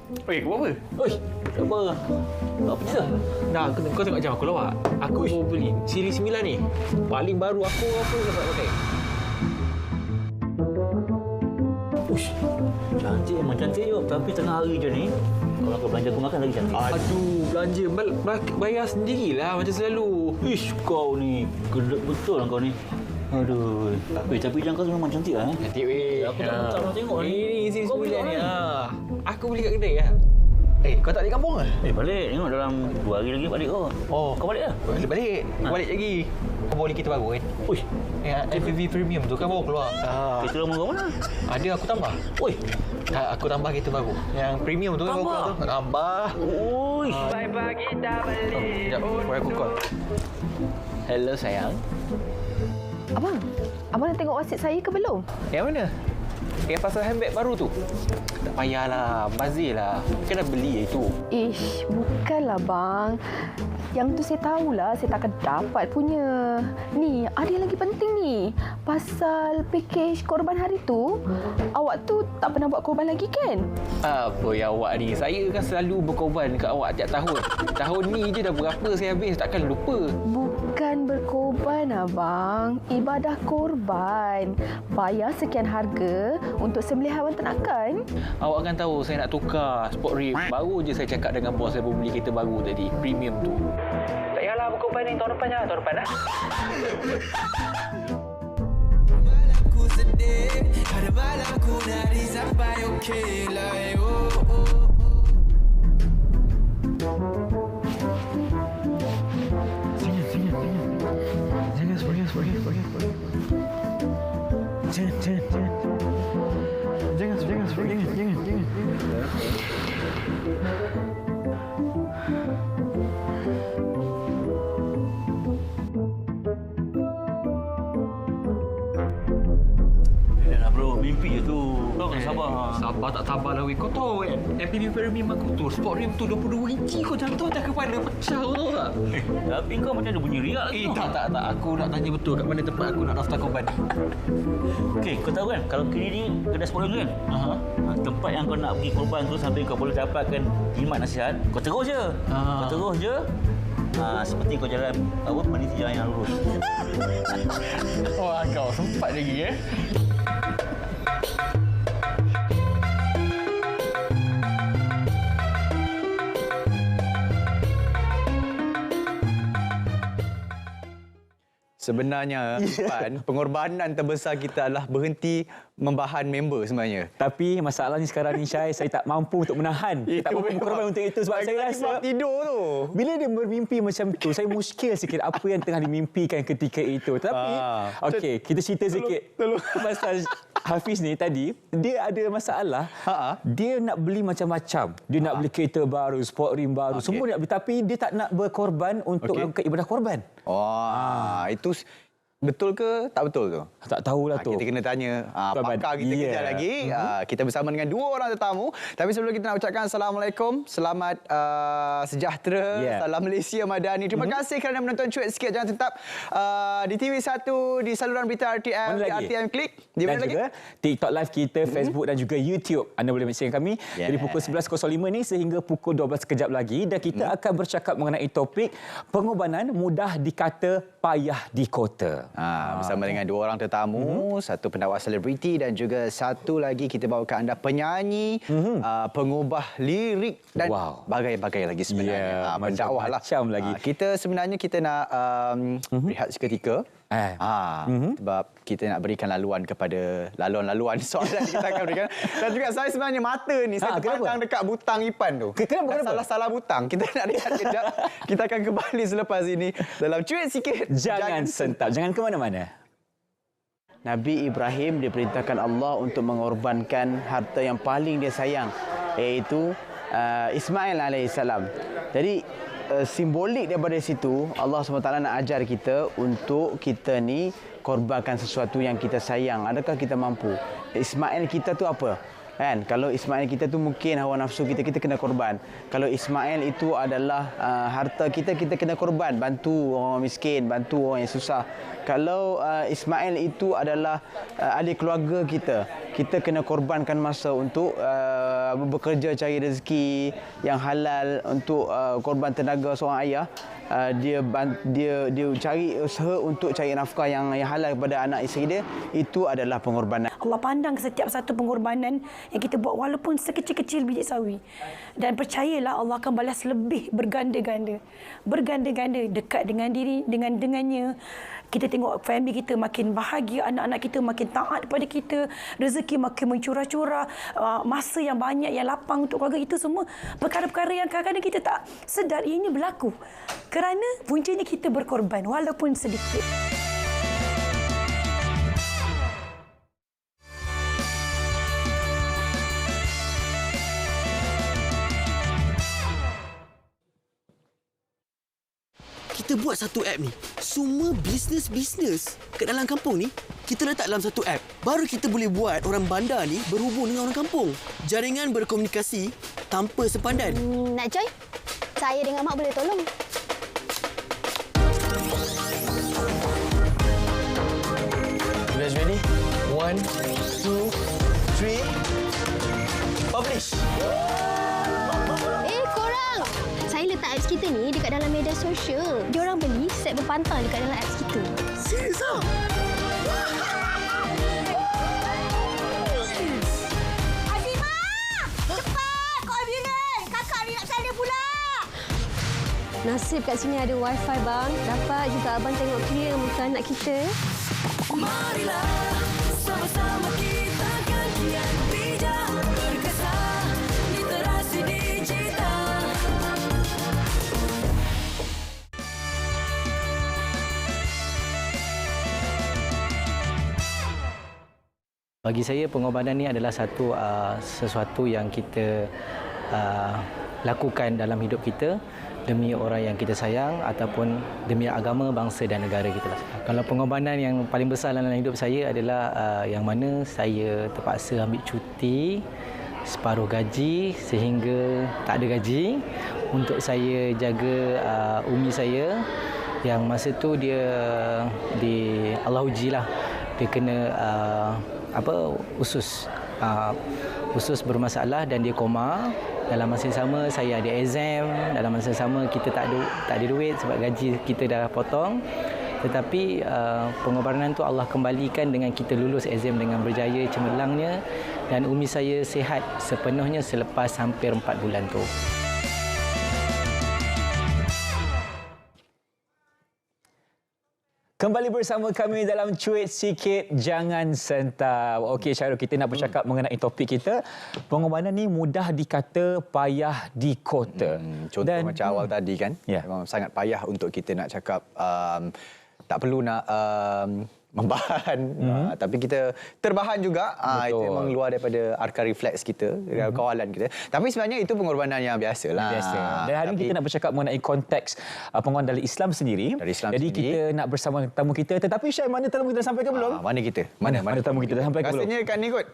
Oi, kau apa? Oi, apa? Apa cerita? Dah, kau tengok jam aku lawak. Aku beli siri 9 ni. Paling baru aku apa dapat pakai. Ush, cantik memang cantik je. Tapi tengah hari je ni, kalau kau belanja aku makan lagi cantik. Aduh, belanja bayar sendirilah macam selalu. Ish, kau ni gedek betul lah kau ni. Aduh. Tapi jangan kau memang cantik lah. Cantik weh. Aku tak nak tengok ni. Ini siri Kau beli 9 ni. mana? Aku beli kat kedai lah. Kau tak balik kampung ke? Balik. Tengok dalam 2 hari lagi balik kau. Oh, Kau balik lah? Balik. Balik lagi. Kau bawa kereta baru kan? Uish, MPV Premium tu kan baru keluar. kereta lama kau mana? Ada aku tambah. Oi, Aku tambah kereta baru. Yang premium tu kan baru Tambah? keluar tu. Tambah. uish. Sekejap, boleh aku call. Hello sayang. Abang dah tengok WhatsApp saya ke belum? Yang mana? Yang pasal handbag baru tu? Tak payahlah, bazir lah. Kan dah beli itu. Ish, bukanlah bang. Yang tu saya tahulah, saya takkan dapat punya. Ni, ada yang lagi penting ni. Pasal package korban hari tu, awak tu tak pernah buat korban lagi kan? Apa yang awak ni? Saya kan selalu berkorban dekat awak tiap tahun. Tahun ni je dah berapa saya habis, takkan lupa. Bukan berkorban abang, ibadah korban. Bayar sekian harga untuk sembelih haiwan ternakan. Awak kan tahu saya nak tukar sport rim. Baru je saya cakap dengan bos saya beli kereta baru tadi, premium tu. Tak payahlah berkorban ni, tahun depan je, tahun depan lah. Malamku sedih, pada malamku nari sampai okey lah. Dah bro, mimpi je tu. Kau kena sabar. Sabar tak sabar lah weh. Kau tahu kan, MPV Premium aku tu, sport rim tu 22 inci kau jatuh atas kepala pecah kau tahu tak? Tapi kau macam ada bunyi riak lagi. Tak. Aku nak tanya betul kat mana tempat aku nak daftar korban. Okey, kau tahu kan kalau kini ni kedai sport tu kan? Tempat yang kau nak pergi korban tu sambil kau boleh dapatkan jimat nasihat, kau terus je. Kau terus je. Seperti kau jalan meniti jalan yang lurus. Wah, kau sempat lagi Sebenarnya, Pan, pengorbanan terbesar kita adalah berhenti membahan member sebenarnya. Tapi masalahnya sekarang ni Syai, saya tak mampu untuk menahan. Saya tak mampu berkorban untuk itu sebab saya rasa tidur tu. bila dia bermimpi macam tu, saya muskil sikit apa yang tengah dimimpikan ketika itu. Tapi okey, kita cerita sikit pasal Hafiz ni tadi, dia ada masalah. Dia nak beli macam-macam. Dia nak beli kereta baru, sport rim baru, semua dia nak beli, tapi dia tak nak berkorban untuk melakukan ibadah korban. Itu betul ke tak betul tu? Tak tahulah tu. Kita kena tanya pakar kita kejap lagi. Kita bersama dengan dua orang tetamu. Tapi sebelum kita nak ucapkan Assalamualaikum, selamat sejahtera, salam Malaysia Madani. Terima kasih kerana menonton Cuit Sikit. Jangan tetap di TV1, di saluran berita RTM, di RTM Klik. Di mana lagi? TikTok Live kita, Facebook dan juga YouTube. Anda boleh menyaksikan kami dari pukul 11.05 ni sehingga pukul 12 sekejap lagi. Dan kita akan bercakap mengenai topik pengorbanan mudah dikata payah di kota. Bersama dengan dua orang tetamu, satu pendakwa selebriti dan juga satu lagi kita bawakan anda penyanyi, pengubah lirik dan bagai-bagai lagi sebenarnya. Pendakwah lah. Macam lagi. Kita sebenarnya kita nak rehat seketika. Sebab kita nak berikan laluan kepada laluan-laluan soalan kita akan berikan. Dan juga saya sebenarnya mata ni saya terpandang dekat butang Ipan tu. Kenapa? Salah butang. Kita nak rehat kejap. Kita akan kembali selepas ini dalam Cuit Sikit. Jangan sentap, jangan ke mana-mana. Nabi Ibrahim diperintahkan Allah untuk mengorbankan harta yang paling dia sayang, iaitu Ismail alaihissalam. Jadi simbolik daripada situ Allah SWT nak ajar kita untuk kita ni korbankan sesuatu yang kita sayang. Adakah kita mampu? Ismail kita tu apa? Kan? Kalau Ismail kita tu mungkin hawa nafsu kita kena korban. Kalau Ismail itu adalah harta kita kena korban, bantu orang miskin, bantu orang yang susah. Kalau Ismail itu adalah ahli keluarga kita kena korbankan masa untuk bekerja cari rezeki yang halal, untuk korban tenaga seorang ayah. Dia cari usaha untuk cari nafkah yang halal kepada anak isteri dia, itu adalah pengorbanan. Allah pandang setiap satu pengorbanan yang kita buat walaupun sekecil-kecil biji sawi. Dan percayalah Allah akan balas lebih berganda-ganda. Berganda-ganda dekat dengan diri, dengannya. Kita tengok family kita makin bahagia, anak-anak kita makin taat kepada kita, rezeki makin mencurah-curah, masa yang banyak, yang lapang untuk keluarga. Itu semua perkara-perkara yang kadang-kadang kita tak sedar ini berlaku. Kerana puncanya kita berkorban walaupun sedikit. Kita buat satu app ni. Semua bisnes kat dalam kampung ni, kita letak dalam satu app. Baru kita boleh buat orang bandar ni berhubung dengan orang kampung. Jaringan berkomunikasi tanpa sempadan. Nak join? Saya dengan Mak boleh tolong. You guys ready? 1, 2, 3. Publish! Korang! Saya letak apps kita ni dekat dalam media sosial. Diorang beli set berpantang dekat dalam apps kita. Serius ah? Azimah! Cepat! Kau ambulans! Kakak ni nak sana pula! Nasib kat sini ada wifi bang. Dapat juga abang tengok clear muka anak kita. Marilah sama-sama kita kan kian bijak berkesan literasi digital. Bagi saya pengorbanan ni adalah sesuatu yang kita lakukan dalam hidup kita demi orang yang kita sayang ataupun demi agama, bangsa dan negara kita. Kalau pengorbanan yang paling besar dalam hidup saya adalah yang mana saya terpaksa ambil cuti separuh gaji sehingga tak ada gaji untuk saya jaga umi saya yang masa tu dia Allah ujilah, dia kena usus bermasalah dan dia koma. Dalam masa yang sama saya ada exam, dalam masa yang sama kita tak ada duit sebab gaji kita dah potong. Tetapi pengorbanan tu Allah kembalikan dengan kita lulus exam dengan berjaya cemerlangnya dan umi saya sihat sepenuhnya selepas hampir 4 bulan tu. Kembali bersama kami dalam Cuit Sikit Jangan Sentap. Okey Syahrul, kita nak bercakap mengenai topik kita. Pengorbanan ni mudah dikata, payah dikota. Contoh macam awal tadi kan, memang sangat payah untuk kita nak cakap, tak perlu nak membahan, tapi kita terbahan juga. Itu memang luar daripada arka refleks kita, kawalan kita. Tapi sebenarnya itu pengorbanan yang biasalah. Biasa. Dan hari ini kita nak bercakap mengenai konteks pengorbanan dari Islam sendiri. Jadi kita nak bersama tamu kita. Tetapi Syai, mana tamu kita dah sampai ke belum? Mana kita? Mana tamu kita dah sampai ke belum? Rasanya kat ni kot.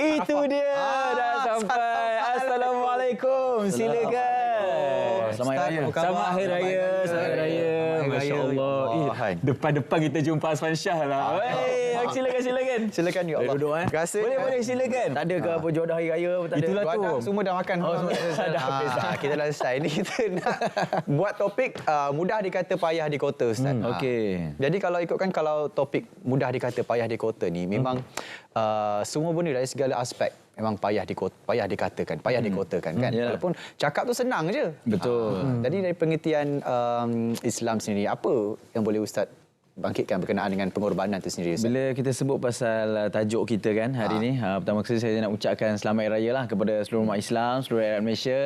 Itu dia. Dah sampai. Assalamualaikum. Silakan. Selamat Hari Raya. Selamat Hari Raya. Selamat Hari Raya. Masya Allah. Depan-depan kita jumpa Asman Shah lah. Silakan. Silakan ya Allah. Duduk Terima kasih. Boleh silakan. Tak ada ke apa jodoh hari raya apa tak ada? Itulah tu. Semua dah makan. Dah habis dah. Kita dah selesai. Ini kita nak buat topik mudah dikata payah di kota, Ustaz. Okey. Jadi kalau ikutkan, kalau topik mudah dikata payah di kota ni memang semua benda dari segala aspek memang payah dikatakan kan. Walaupun cakap tu senang je. Betul. Jadi dari pengertian Islam sendiri, apa yang boleh Ustaz bangkitkan berkenaan dengan pengorbanan itu sendiri, Ustaz? Bila kita sebut pasal tajuk kita kan hari ni, pertama sekali saya nak ucapkan selamat Hari Raya lah kepada seluruh umat Islam, seluruh rakyat Malaysia.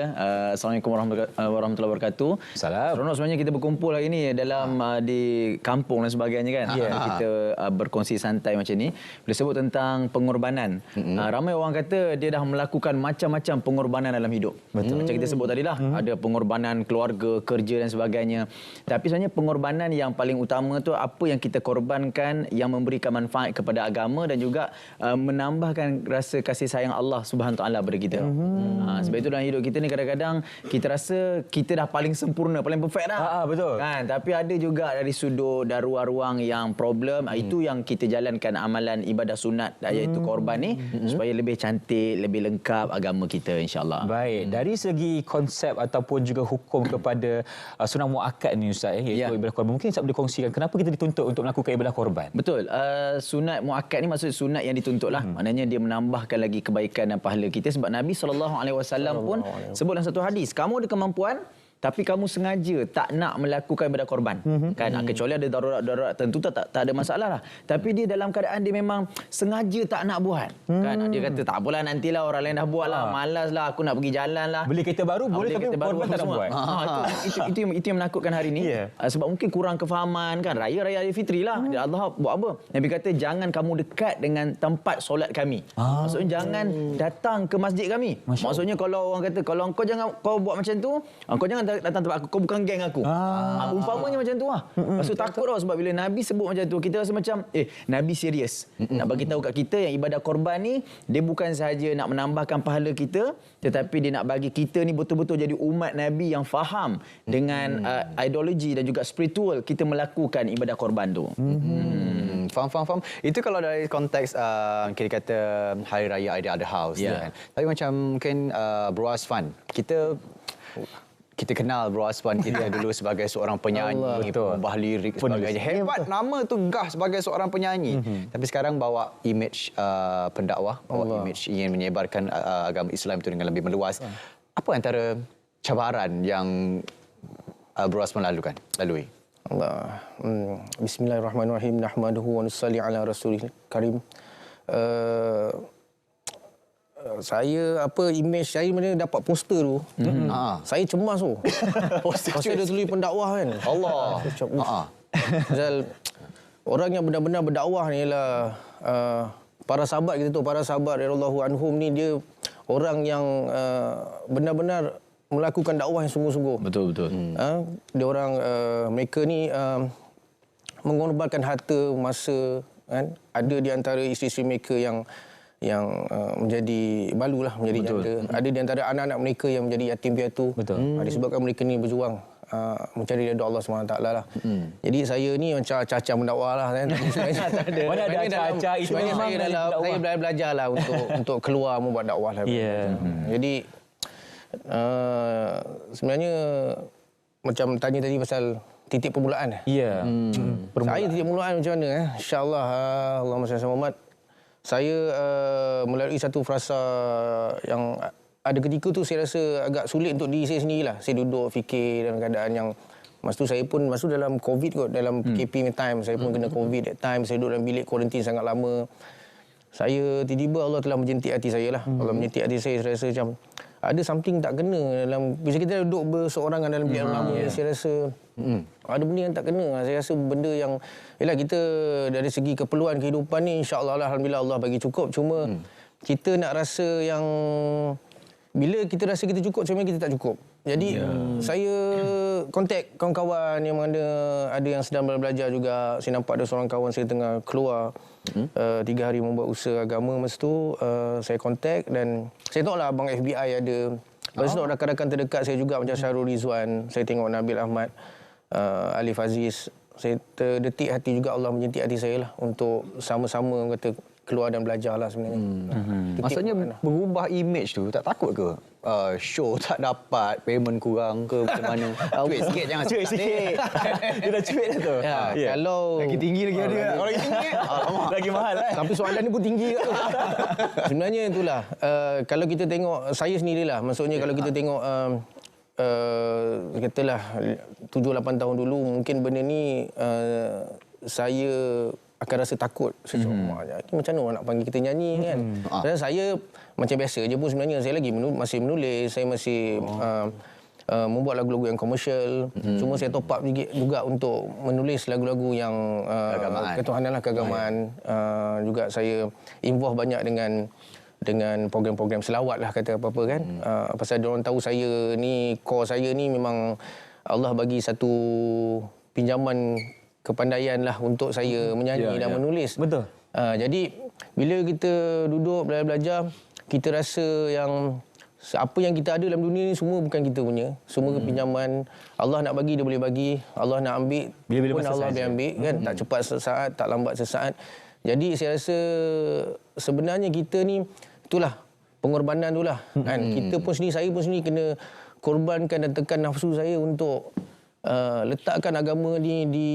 Assalamualaikum warahmatullahi wabarakatuh. Salam. Seronok sebenarnya kita berkumpul hari ni dalam di kampung dan sebagainya kan. Kita berkongsi santai macam ni. Bila sebut tentang pengorbanan, ramai orang kata dia dah melakukan macam-macam pengorbanan dalam hidup. Betul. Macam kita sebut tadi lah, ada pengorbanan keluarga, kerja dan sebagainya. Tapi sebenarnya pengorbanan yang paling utama tu apa apa yang kita korbankan yang memberikan manfaat kepada agama dan juga menambahkan rasa kasih sayang Allah Subhanahu Taala kepada kita. Sebab itu dalam hidup kita ni kadang-kadang kita rasa kita dah paling sempurna, paling perfect dah. Betul. Kan, tapi ada juga dari sudut dan ruang-ruang yang problem. Itu yang kita jalankan amalan ibadah sunat iaitu korban ni supaya lebih cantik, lebih lengkap agama kita insya-Allah. Baik, dari segi konsep ataupun juga hukum kepada sunat muakkad ni Ustaz, iaitu ibadah korban, mungkin Ustaz boleh kongsikan kenapa kita dituntut untuk melakukan ibadah korban? Betul. Sunat muakkad ni maksud sunat yang dituntut lah. Maknanya dia menambahkan lagi kebaikan dan pahala kita sebab Nabi SAW pun sebut dalam satu hadis, kamu ada kemampuan tapi kamu sengaja tak nak melakukan ibadah korban. Kan, kecuali ada darurat-darurat tentu tak ada masalah lah. Tapi dia dalam keadaan dia memang sengaja tak nak buat. Kan, dia kata tak apalah, nantilah orang lain dah buat lah, malas lah, aku nak pergi jalan lah. Beli kereta baru boleh tapi korban tak nak buat. Itu yang menakutkan hari ni. Sebab mungkin kurang kefahaman kan, raya Aidilfitri lah. Allah buat apa? Nabi kata jangan kamu dekat dengan tempat solat kami. Maksudnya jangan datang ke masjid kami. Maksudnya kalau orang kata kalau kau buat macam tu, kau jangan datang tempat aku, kau bukan geng aku. Umpamanya macam tu lah. Lepas tu takut tau sebab bila Nabi sebut macam tu, kita rasa macam Nabi serius. Nak bagi tahu kat kita yang ibadah korban ni dia bukan sahaja nak menambahkan pahala kita, tetapi dia nak bagi kita ni betul-betul jadi umat Nabi yang faham dengan ideologi dan juga spiritual kita melakukan ibadah korban tu. Faham. Itu kalau dari konteks kita kata Hari Raya Aidiladha kan. Tapi macam mungkin Bro Azfan, kita kenal Bro Azfan kita dulu sebagai seorang penyanyi, pengubah lirik sebagainya. Hebat nama tu gah sebagai seorang penyanyi. Tapi sekarang bawa image pendakwah, bawa image ingin menyebarkan agama Islam itu dengan lebih meluas. Apa antara cabaran yang Bro Azfan lalui? Allah. Bismillahirrahmanirrahim. Nahmaduhu wa nusalli ala rasulil karim. Saya image saya mana dapat poster tu. Saya cemas tu. Poster dia tulis pendakwah kan. Allah. Pasal orang yang benar-benar berdakwah ni ialah para sahabat kita tu, para sahabat radhiyallahu anhum ni dia orang yang benar-benar melakukan dakwah yang sungguh-sungguh. Betul. Dia orang mereka ni mengorbankan harta, masa kan. Ada di antara isteri-isteri mereka yang menjadi balulah, menjadi janda. Ada di antara anak-anak mereka yang menjadi yatim piatu. Disebabkan mereka ni berjuang mencari redha Allah SWT lah. Jadi saya ni macam acah-acah mendakwah lah kan. Mana ada acah-acah itu memang saya belajar lah untuk keluar membuat dakwah lah. Jadi sebenarnya macam tanya tadi pasal titik permulaan. Saya titik permulaan macam mana? InsyaAllah Allahumma salli ala Muhammad. Saya melalui satu frasa yang ada ketika tu saya rasa agak sulit untuk diri saya sendirilah. Saya duduk fikir dalam keadaan yang masa tu saya pun dalam COVID kot, dalam PKP time saya pun kena COVID that time. Saya duduk dalam bilik kuarantin sangat lama. Saya tiba-tiba Allah telah menjentik hati saya lah. Allah menjentik hati saya rasa macam ada something tak kena dalam bila kita duduk berseorangan dalam bilik lama. Saya rasa ada benda yang tak kena. Saya rasa benda yang yalah kita dari segi keperluan kehidupan ni insya-Allah alhamdulillah Allah bagi cukup, cuma kita nak rasa yang bila kita rasa kita cukup sebenarnya kita tak cukup. Jadi saya kontak kawan-kawan yang ada yang sedang belajar juga. Saya nampak ada seorang kawan saya tengah keluar 3 hari membuat usaha agama. Masa tu saya kontak dan saya tahu lah abang FBI ada. Lepas tu rakan-rakan terdekat saya juga macam Syahrul Rizwan, saya tengok Nabil Ahmad, Alif Aziz. Saya terdetik hati juga, Allah menjentik hati saya lah untuk sama-sama kata keluar dan belajar lah sebenarnya. Maksudnya mengubah image tu tak takut ke? Show tak dapat, payment kurang ke macam mana? Cuit sikit jangan cuit sikit. Dia dah cuit dah tu. Kalau lagi tinggi lagi ada. Kalau lagi tinggi lagi mahal kan. Tapi soalan ni pun tinggi kat tu. Sebenarnya itulah kalau kita tengok saya sendirilah, maksudnya kalau kita tengok katalah 7-8 tahun dulu mungkin benda ni saya akan rasa takut. Saya cakap, macam mana orang nak panggil kita nyanyi kan? Dan saya macam biasa je pun sebenarnya. Saya lagi masih menulis, saya masih membuat lagu-lagu yang komersial. Cuma saya top up juga untuk menulis lagu-lagu yang ketuhanan lah, keagamaan. Juga saya involve banyak dengan program-program selawat lah kata apa-apa kan. Pasal diorang tahu saya ni, core saya ni memang Allah bagi satu pinjaman kepandaian lah untuk saya menyanyi dan menulis. Betul. Jadi bila kita duduk belajar, kita rasa yang apa yang kita ada dalam dunia ni semua bukan kita punya. Semua kepinjaman. Allah nak bagi, dia boleh bagi. Allah nak ambil, bila-bila pun masa Allah saja. boleh ambil. Kan? Tak cepat sesaat, tak lambat sesaat. Jadi saya rasa sebenarnya kita ni, itulah pengorbanan tu lah. Kan? Kita pun sendiri, saya pun sendiri kena korbankan dan tekan nafsu saya untuk letakkan agama ni di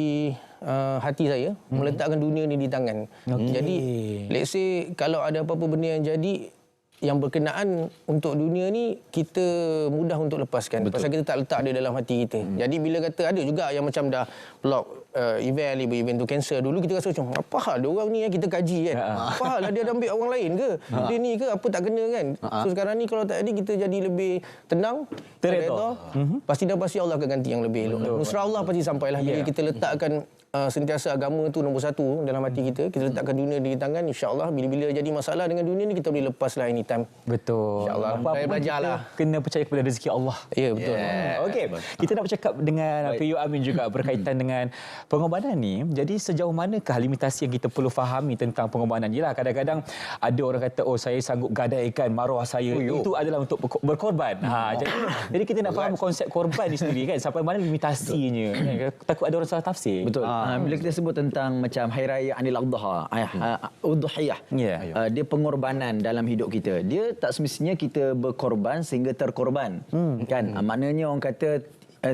hati saya, meletakkan dunia ni di tangan. Jadi let's say kalau ada apa-apa benda yang jadi yang berkenaan untuk dunia ni, kita mudah untuk lepaskan. Pasal kita tak letak dia dalam hati kita. Jadi bila kata ada juga yang macam dah block event tu cancel, dulu kita rasa macam apa hal dia orang ni yang kita kaji kan. Apa hal lah dia ada ambil orang lain ke? Dia ni ke apa tak kena kan? So sekarang ni kalau tak ada, kita jadi lebih tenang, terreda. Pasti dah pasti Allah akan ganti yang lebih elok. Nusrah Allah pasti sampailah bila kita letakkan sentiasa agama tu nombor satu dalam hati kita. Kita letakkan dunia di tangan, insya-Allah bila-bila jadi masalah dengan dunia ni, kita boleh lepaslah anytime. Betul. InsyaAllah. Apa-apa Belajarlah. kena percaya kepada rezeki Allah. Ya, betul. Okey. Kita nak bercakap dengan PU Amin juga berkaitan dengan pengorbanan ni. Jadi sejauh manakah limitasi yang kita perlu fahami tentang pengorbanan? Yelah, kadang-kadang ada orang kata, oh saya sanggup gadaikan maruah saya. Itu adalah untuk berkorban. Jadi kita nak faham konsep korban ni sendiri kan. Sampai mana limitasinya. Takut ada orang salah tafsir. Betul. Bila kita sebut tentang macam Hari Raya Anil Adha, Udhiyah, dia pengorbanan dalam hidup kita. Dia tak semestinya kita berkorban sehingga terkorban. Kan? Maknanya orang kata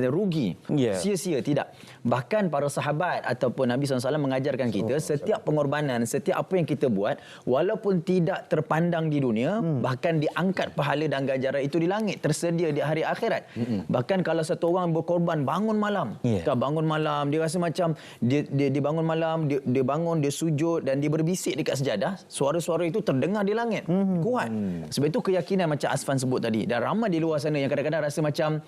rugi, sia-sia, tidak. Bahkan para sahabat ataupun Nabi SAW mengajarkan kita setiap pengorbanan, setiap apa yang kita buat, walaupun tidak terpandang di dunia, bahkan diangkat pahala dan ganjaran itu di langit, tersedia di hari akhirat. Bahkan kalau satu orang berkorban bangun malam, bangun malam, dia rasa macam dia bangun malam, dia bangun, dia sujud dan dia berbisik dekat sejadah, suara-suara itu terdengar di langit. Kuat. Sebab itu keyakinan macam Asfan sebut tadi, dan ramai di luar sana yang kadang-kadang rasa macam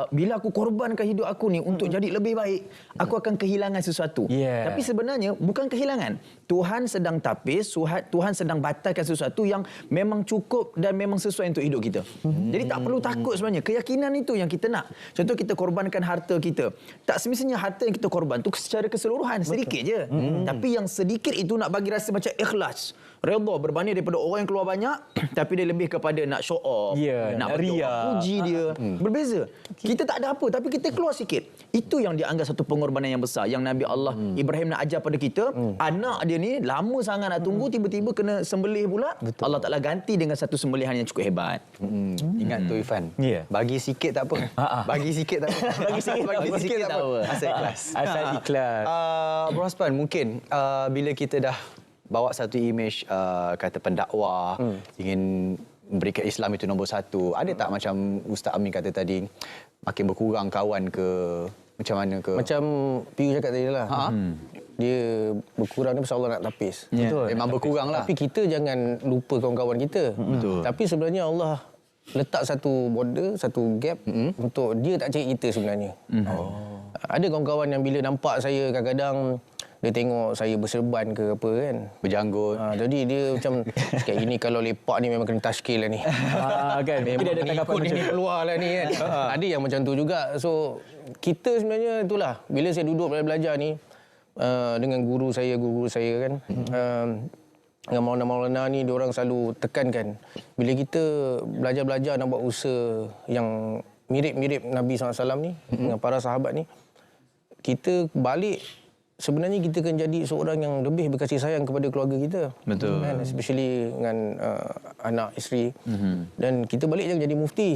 bila aku korbankan hidup aku ni untuk jadi lebih baik, aku akan kehilangan sesuatu. Tapi sebenarnya bukan kehilangan. Tuhan sedang tapis, Tuhan sedang batalkan sesuatu yang memang cukup dan memang sesuai untuk hidup kita. Jadi tak perlu takut sebenarnya. Keyakinan itu yang kita nak. Contoh kita korbankan harta kita. Tak semestinya harta yang kita korban tu secara keseluruhan, sedikit je. Tapi yang sedikit itu nak bagi rasa macam ikhlas, redha berbanding daripada orang yang keluar banyak tapi dia lebih kepada nak show off, nak puji dia. Berbeza. Kita tak ada apa tapi kita keluar sikit. Itu yang dianggap satu pengorbanan yang besar yang Nabi Allah Ibrahim nak ajar pada kita. Anak dia ni lama sangat nak tunggu, tiba-tiba kena sembelih pula. Allah Ta'ala ganti dengan satu sembelihan yang cukup hebat. Ingat tu Ifan, bagi sikit tak apa. Bagi sikit tak apa. Bagi sikit tak apa. Asal ikhlas. Asal ikhlas. Bro Haspan, mungkin bila kita dah bawa satu imej kata pendakwah, ingin memberikan Islam itu nombor satu, ada tak macam Ustaz Amin kata tadi, makin berkurang kawan ke, macam mana ke? Macam Piu cakap tadi lah. Dia berkurang ni pasal Allah nak tapis. Betul. Memang berkurang lah. Tapi kita jangan lupa kawan-kawan kita. Betul. Tapi sebenarnya Allah letak satu border, satu gap untuk dia tak cari kita sebenarnya. Ada kawan-kawan yang bila nampak saya kadang-kadang dia tengok saya berserban ke apa kan, berjanggut. Jadi dia macam cakap gini, kalau lepak ni memang kena tashkil lah ni. Kan memang dia ada tanggapan ikut ni keluar lah ni kan. Ada yang macam tu juga. So kita sebenarnya itulah, bila saya duduk belajar ni dengan guru saya kan, dengan maulana-maulana ni, diorang selalu tekankan bila kita belajar nak buat usaha yang mirip-mirip Nabi SAW ni, dengan para sahabat ni, kita balik sebenarnya kita akan jadi seorang yang lebih berkasih sayang kepada keluarga kita. Betul. And especially dengan anak, isteri. Dan kita balik jangan jadi mufti.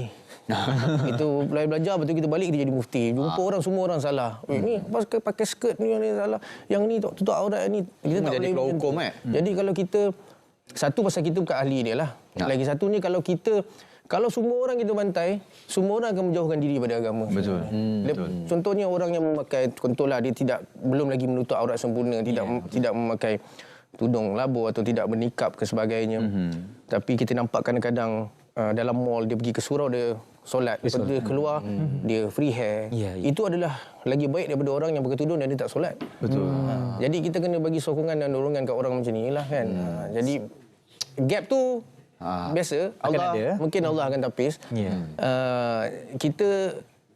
Itu belajar, betul kita balik kita jadi mufti. Jumpa orang, semua orang salah. Ni pakai skirt ni yang ni salah. Yang ni tutup aurat ni. Kita tak jadi boleh keluar hukum Jadi kalau kita, satu pasal kita bukan ahli dia lah. Lagi satu ni kalau semua orang kita bantai, semua orang akan menjauhkan diri pada agama. Betul. Contohnya orang yang memakai, contohlah dia belum lagi menutup aurat sempurna, tidak memakai tudung labu atau tidak bernikap ke sebagainya. Tapi kita nampak kadang-kadang dalam mall dia pergi ke surau, dia solat, lepas dia keluar dia free hair. Itu adalah lagi baik daripada orang yang berkerudung dan dia tak solat. Betul. Jadi kita kena bagi sokongan dan dorongan kat orang macam ni lah kan. Jadi gap tu biasa, Allah mungkin Allah akan tapis. Kita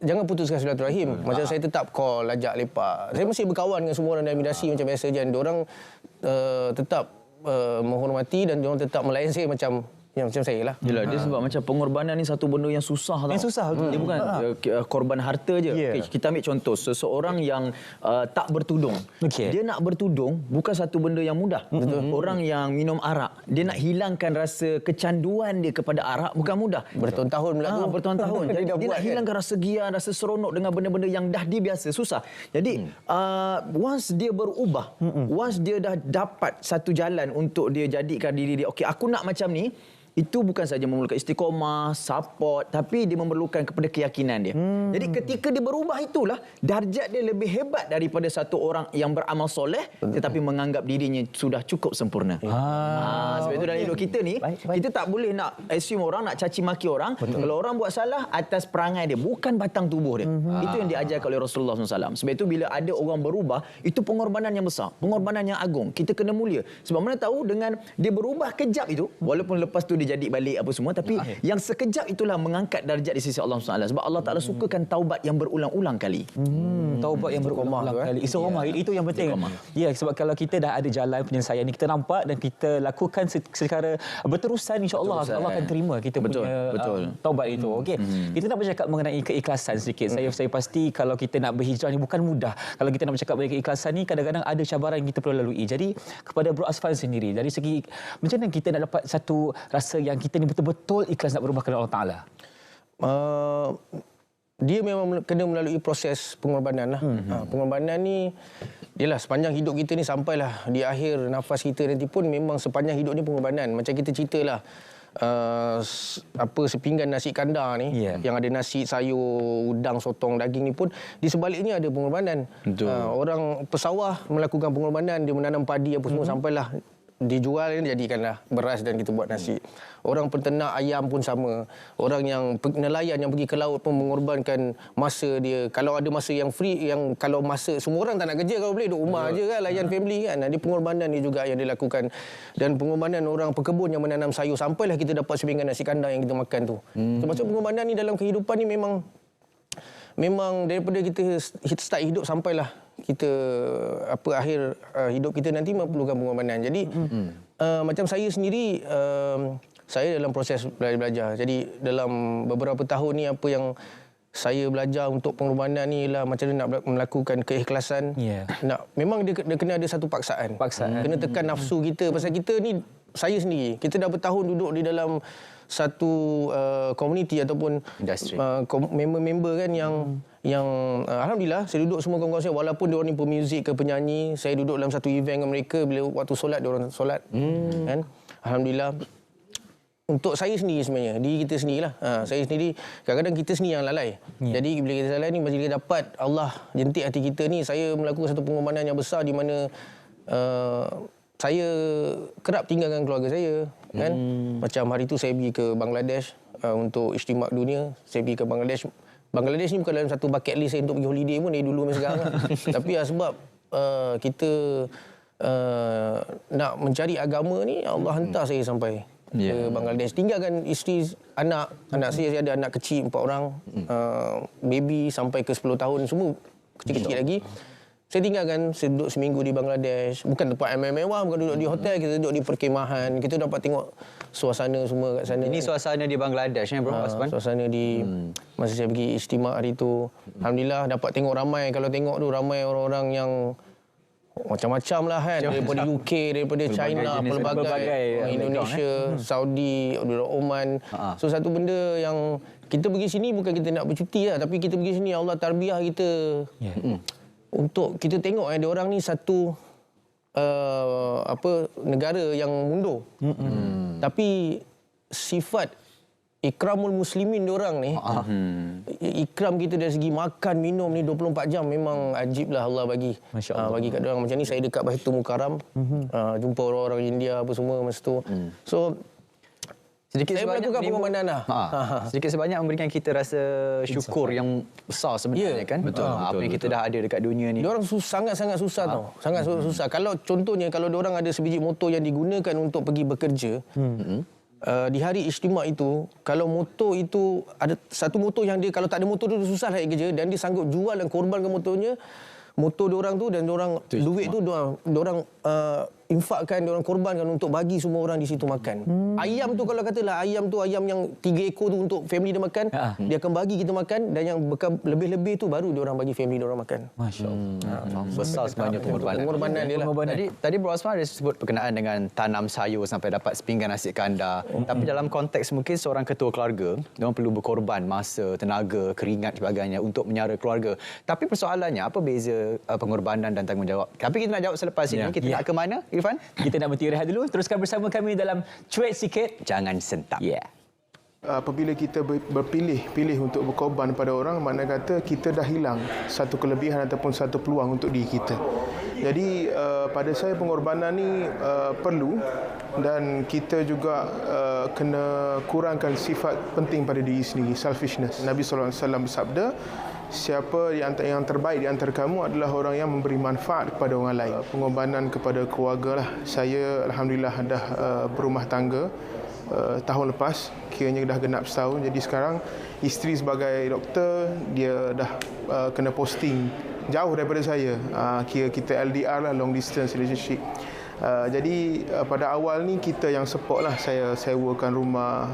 jangan putuskan silaturahim. Macam saya tetap call, ajak lepak. Saya masih berkawan dengan semua orang dalam imigrasi macam biasa je. Diorang tetap menghormati dan diorang tetap melayan saya macam saya lah. Yelah, dia sebab macam pengorbanan ni satu benda yang susah tau. Yang susah, betul. Dia bukan korban harta je. Okay, kita ambil contoh seseorang yang tak bertudung. Dia nak bertudung bukan satu benda yang mudah. Orang yang minum arak, dia nak hilangkan rasa kecanduan dia kepada arak bukan mudah. Bertahun-tahun berlaku. Bertahun-tahun. Jadi dia nak hilangkan rasa gian, rasa seronok dengan benda-benda yang dah dia biasa. Susah. Jadi once dia berubah, once dia dah dapat satu jalan untuk dia jadikan diri dia, okey, aku nak macam ni, itu bukan saja memerlukan istiqamah, support, tapi dia memerlukan kepada keyakinan dia. Jadi ketika dia berubah itulah, darjat dia lebih hebat daripada satu orang yang beramal soleh tetapi menganggap dirinya sudah cukup sempurna. Sebab itu dalam hidup kita ni, kita tak boleh nak assume orang, nak caci maki orang. Kalau orang buat salah atas perangai dia, bukan batang tubuh dia. Itu yang diajarkan oleh Rasulullah SAW. Sebab itu bila ada orang berubah, itu pengorbanan yang besar, pengorbanan yang agung. Kita kena mulia. Sebab mana tahu dengan dia berubah kejap itu, walaupun lepas tu dia jadi balik apa semua, tapi yang sekejap itulah mengangkat darjat di sisi Allah SWT. Sebab Allah Ta'ala sukakan taubat yang berulang-ulang kali. Taubat yang berulang-ulang kali. Istiqamah, itu yang penting. Ya, sebab kalau kita dah ada jalan penyelesaian ni, kita nampak dan kita lakukan secara berterusan, insya-Allah Allah akan terima kita punya taubat itu. Okey. Kita nak bercakap mengenai keikhlasan sedikit. Saya pasti kalau kita nak berhijrah ni bukan mudah. Kalau kita nak bercakap mengenai keikhlasan ni, kadang-kadang ada cabaran yang kita perlu lalui. Jadi kepada Bro Asfan sendiri, dari segi macam mana kita nak dapat satu rasa yang kita ni betul-betul ikhlas nak berubah kepada Allah Ta'ala? Dia memang kena melalui proses pengorbanan lah. Pengorbanan ni, yalah, sepanjang hidup kita ni sampailah di akhir nafas kita nanti pun memang sepanjang hidup ni pengorbanan. Macam kita ceritalah, sepinggan nasi kandar ni, yang ada nasi, sayur, udang, sotong, daging ni pun di sebaliknya ada pengorbanan. Orang pesawah melakukan pengorbanan, dia menanam padi apa semua sampailah dijual, jadikanlah beras dan kita buat nasi. Orang peternak ayam pun sama. Orang yang nelayan yang pergi ke laut pun mengorbankan masa dia. Kalau ada masa yang free, yang kalau masa semua orang tak nak kerja, kalau boleh duduk rumah aje kan, layan family kan. Ada pengorbanan ni juga yang dilakukan. Dan pengorbanan orang pekebun yang menanam sayur sampailah kita dapat sepinggan nasi kandar yang kita makan tu. Termasuk pengorbanan ni dalam kehidupan ni memang daripada kita start hidup sampailah kita akhir hidup kita nanti memerlukan pengorbanan. Jadi macam saya sendiri, saya dalam proses belajar. Jadi dalam beberapa tahun ni apa yang saya belajar untuk pengorbanan ni ialah macam mana nak melakukan keikhlasan. Memang dia kena ada satu paksaan. Kena tekan nafsu kita. Pasal kita ni, saya sendiri, kita dah bertahun duduk di dalam satu komuniti ataupun member-member kan yang alhamdulillah saya duduk semua kawan-kawan saya, walaupun diorang ni pemuzik ke penyanyi, saya duduk dalam satu event dengan mereka, bila waktu solat diorang solat kan. Alhamdulillah. Untuk saya sendiri sebenarnya, diri kita sendirilah. Saya sendiri kadang-kadang kita sendiri yang lalai. Jadi bila kita lalai ni, bila kita dapat Allah jentik hati kita ni, saya melakukan satu pengorbanan yang besar di mana saya kerap tinggalkan keluarga saya kan. Macam hari tu saya pergi ke Bangladesh untuk Istimak Dunia. Saya pergi ke Bangladesh. Bangladesh ni bukan dalam satu bucket list saya untuk pergi holiday pun dari dulu sampai sekarang lah. Tapi sebab kita nak mencari agama ni, Allah hantar saya sampai ke Bangladesh. Tinggalkan isteri, anak saya ada anak kecil 4 orang, baby sampai ke 10 tahun, semua kecil-kecil lagi. Saya tinggalkan, saya duduk seminggu di Bangladesh. Bukan tempat mewah, bukan duduk di hotel, kita duduk di perkemahan. Kita dapat tengok suasana semua kat sana. Ini suasana di Bangladesh Bro Asman? Suasana di masa saya pergi istimak hari tu. Alhamdulillah dapat tengok ramai, kalau tengok tu ramai orang-orang yang macam-macam lah kan. Daripada UK, daripada China, pelbagai Indonesia, Saudi, Oman. So satu benda yang kita pergi sini bukan kita nak bercuti lah, tapi kita pergi sini Allah tarbiyah kita. Untuk kita tengok dia orang ni satu negara yang mundur. Tapi sifat ikramul muslimin dia orang ni, ikram kita dari segi makan, minum ni 24 jam memang ajiblah Allah bagi. Bagi kat dia orang macam ni. Saya dekat Baitul Mukarram, jumpa orang-orang India apa semua masa tu. So sedikit saya melakukan pengorbanan lah. Sedikit sebanyak memberikan kita rasa syukur yang besar sebenarnya kan. Betul. Apa yang kita dah ada dekat dunia ni. Diorang sangat-sangat susah tau. Sangat susah. Kalau contohnya kalau diorang ada sebiji motor yang digunakan untuk pergi bekerja, di hari istimewa itu, kalau motor itu, ada satu motor yang dia kalau tak ada motor tu susah nak kerja, dan dia sanggup jual dan korbankan motornya, motor diorang tu, dan diorang duit tu diorang infakkan, diorang korbankan untuk bagi semua orang di situ makan. Ayam tu kalau katalah ayam yang 3 ekor tu untuk family dia makan, dia akan bagi kita makan, dan yang lebih-lebih tu baru diorang bagi family diorang makan. Masya-Allah. Besar sebenarnya pengorbanan dia lah. Tadi Bro Osman ada sebut berkenaan dengan tanam sayur sampai dapat sepinggan nasi kandar. Tapi dalam konteks mungkin seorang ketua keluarga, diorang perlu berkorban masa, tenaga, keringat sebagainya untuk menyara keluarga. Tapi persoalannya, apa beza pengorbanan dan tanggungjawab? Tapi kita nak jawab selepas ini. Kita nak ke mana, Irfan? Kita nak berhenti rehat dulu. Teruskan bersama kami dalam Cuek Sikit, Jangan Sentap. Apabila kita pilih untuk berkorban pada orang, makna kata kita dah hilang satu kelebihan ataupun satu peluang untuk diri kita. Jadi pada saya pengorbanan ni perlu, dan kita juga kena kurangkan sifat penting pada diri sendiri, selfishness. Nabi SAW bersabda, siapa yang terbaik di antara kamu adalah orang yang memberi manfaat kepada orang lain. Pengorbanan kepada keluarga lah. Saya alhamdulillah dah berumah tangga tahun lepas, kiranya dah genap setahun. Jadi sekarang isteri sebagai doktor, dia dah kena posting jauh daripada saya. Kira kita LDR lah, long distance relationship. Jadi pada awal ni kita yang support lah. Saya sewakan rumah,